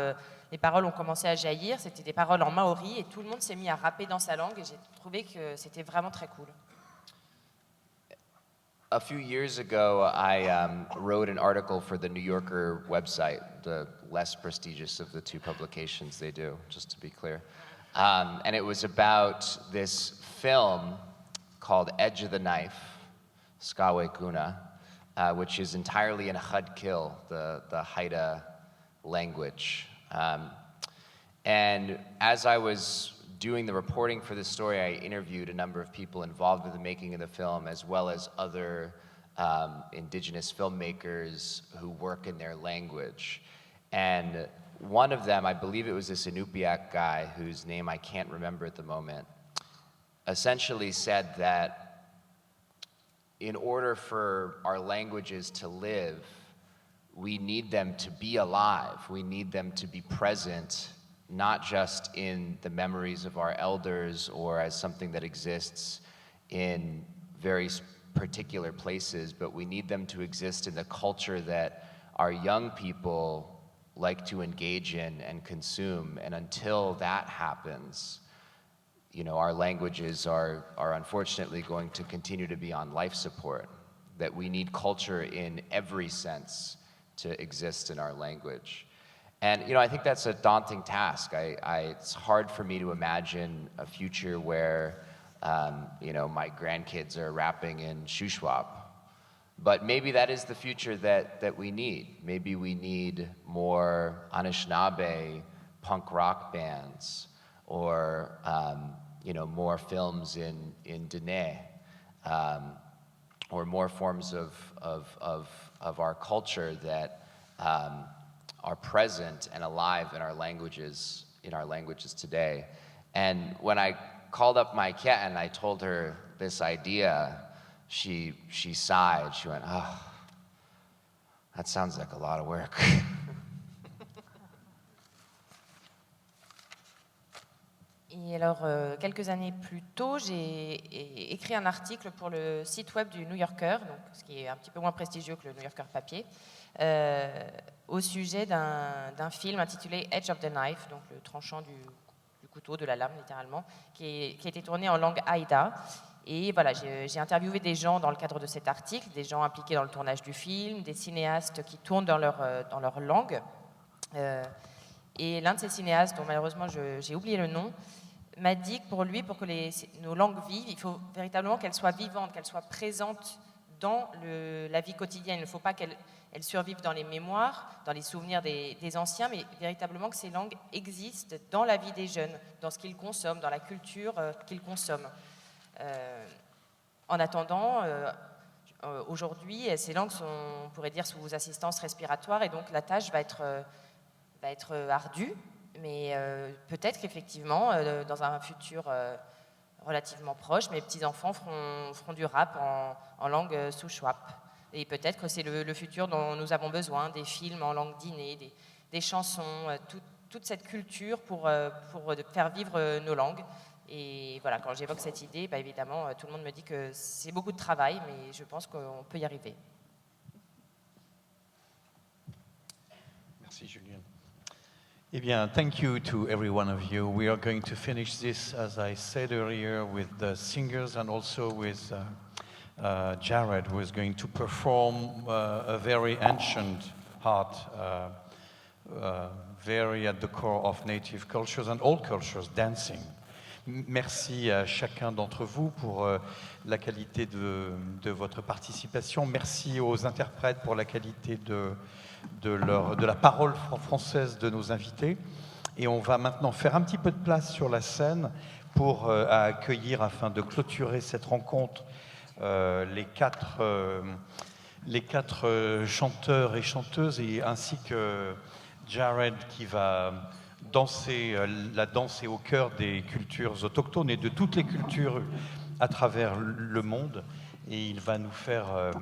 Les paroles ont commencé à jaillir, c'était des paroles en maori et tout le monde s'est mis à rapper dans sa langue et j'ai trouvé que c'était vraiment très cool. A few years ago, I wrote an article for the New Yorker website, the less prestigious of the two publications they do, just to be clear. And it was about this film called Edge of the Knife, Skawe Kuna, which is entirely in Hudkil, the Haida language. And as I was doing the reporting for this story, I interviewed a number of people involved with the making of the film, as well as other indigenous filmmakers who work in their language. And one of them, I believe it was this Inupiaq guy, whose name I can't remember at the moment, essentially said that in order for our languages to live, we need them to be alive. We need them to be present, not just in the memories of our elders or as something that exists in very particular places, but we need them to exist in the culture that our young people like to engage in and consume. And until that happens, you know, our languages are unfortunately going to continue to be on life support, that we need culture in every sense to exist in our language. And, you know, I think that's a daunting task. It's hard for me to imagine a future where, you know, my grandkids are rapping in Shuswap. But maybe that is the future that we need. Maybe we need more Anishinaabe punk rock bands, or, you know, more films in Dene, or more forms of of our culture that are present and alive in our languages today. And when I called up my cat and I told her this idea, she sighed. She went, "Oh, that sounds like a lot of work." Et alors, quelques années plus tôt, j'ai écrit un article pour le site web du New Yorker, donc, ce qui est un petit peu moins prestigieux que le New Yorker papier, au sujet d'un film intitulé Edge of the Knife, donc le tranchant du couteau, de la lame littéralement, qui a été tourné en langue Haïda. Et voilà, j'ai interviewé des gens dans le cadre de cet article, des gens impliqués dans le tournage du film, des cinéastes qui tournent dans leur langue. Et l'un de ces cinéastes, dont malheureusement j'ai oublié le nom, m'a dit que pour lui, pour que nos langues vivent, il faut véritablement qu'elles soient vivantes, qu'elles soient présentes dans la vie quotidienne. Il ne faut pas qu'elles survivent dans les mémoires, dans les souvenirs des anciens, mais véritablement que ces langues existent dans la vie des jeunes, dans ce qu'ils consomment, dans la culture qu'ils consomment. En attendant, aujourd'hui, ces langues sont, on pourrait dire, sous assistance respiratoire, et donc la tâche va être ardue, mais peut-être qu'effectivement, dans un futur relativement proche, mes petits-enfants feront du rap en langue Shuswap. Et peut-être que c'est le futur dont nous avons besoin, des films en langue d'inné, des chansons, toute cette culture pour faire vivre nos langues. Et voilà, quand j'évoque cette idée, évidemment, tout le monde me dit que c'est beaucoup de travail, mais je pense qu'on peut y arriver. Merci, Julien. Eh bien, thank you to every one of you. We are going to finish this, as I said earlier, with the singers and also with Jared, who is going to perform a very ancient art, very at the core of native cultures and all cultures, dancing. Merci à chacun d'entre vous pour la qualité de votre participation. Merci aux interprètes pour la qualité de la parole française de nos invités. Et on va maintenant faire un petit peu de place sur la scène pour accueillir, afin de clôturer cette rencontre, les quatre chanteurs et chanteuses, ainsi que Jared qui va danser. La danse est au cœur des cultures autochtones et de toutes les cultures à travers le monde. Et il va nous faire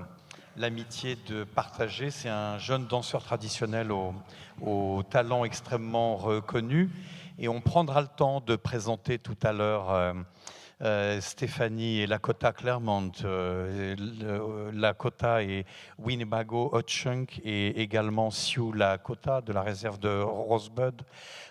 l'amitié de partager. C'est un jeune danseur traditionnel au talent extrêmement reconnu. Et on prendra le temps de présenter tout à l'heure Stéphanie et Lakota Claremont, Lakota et Winnebago Ho-Chunk, et également Sioux Lakota de la réserve de Rosebud,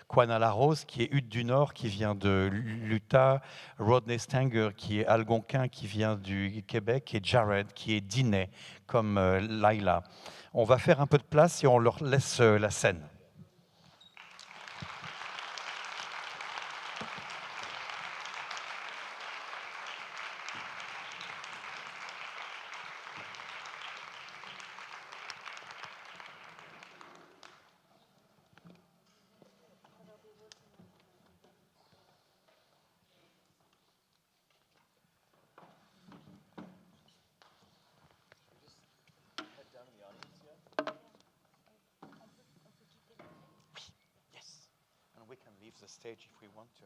Kwana Larose qui est Hutte du Nord, qui vient de l'Utah, Rodney Stanger qui est Algonquin, qui vient du Québec, et Jared qui est Diné, comme Laila. On va faire un peu de place et on leur laisse la scène. The stage if we want to.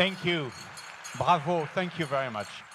Thank you. Bravo. Thank you very much.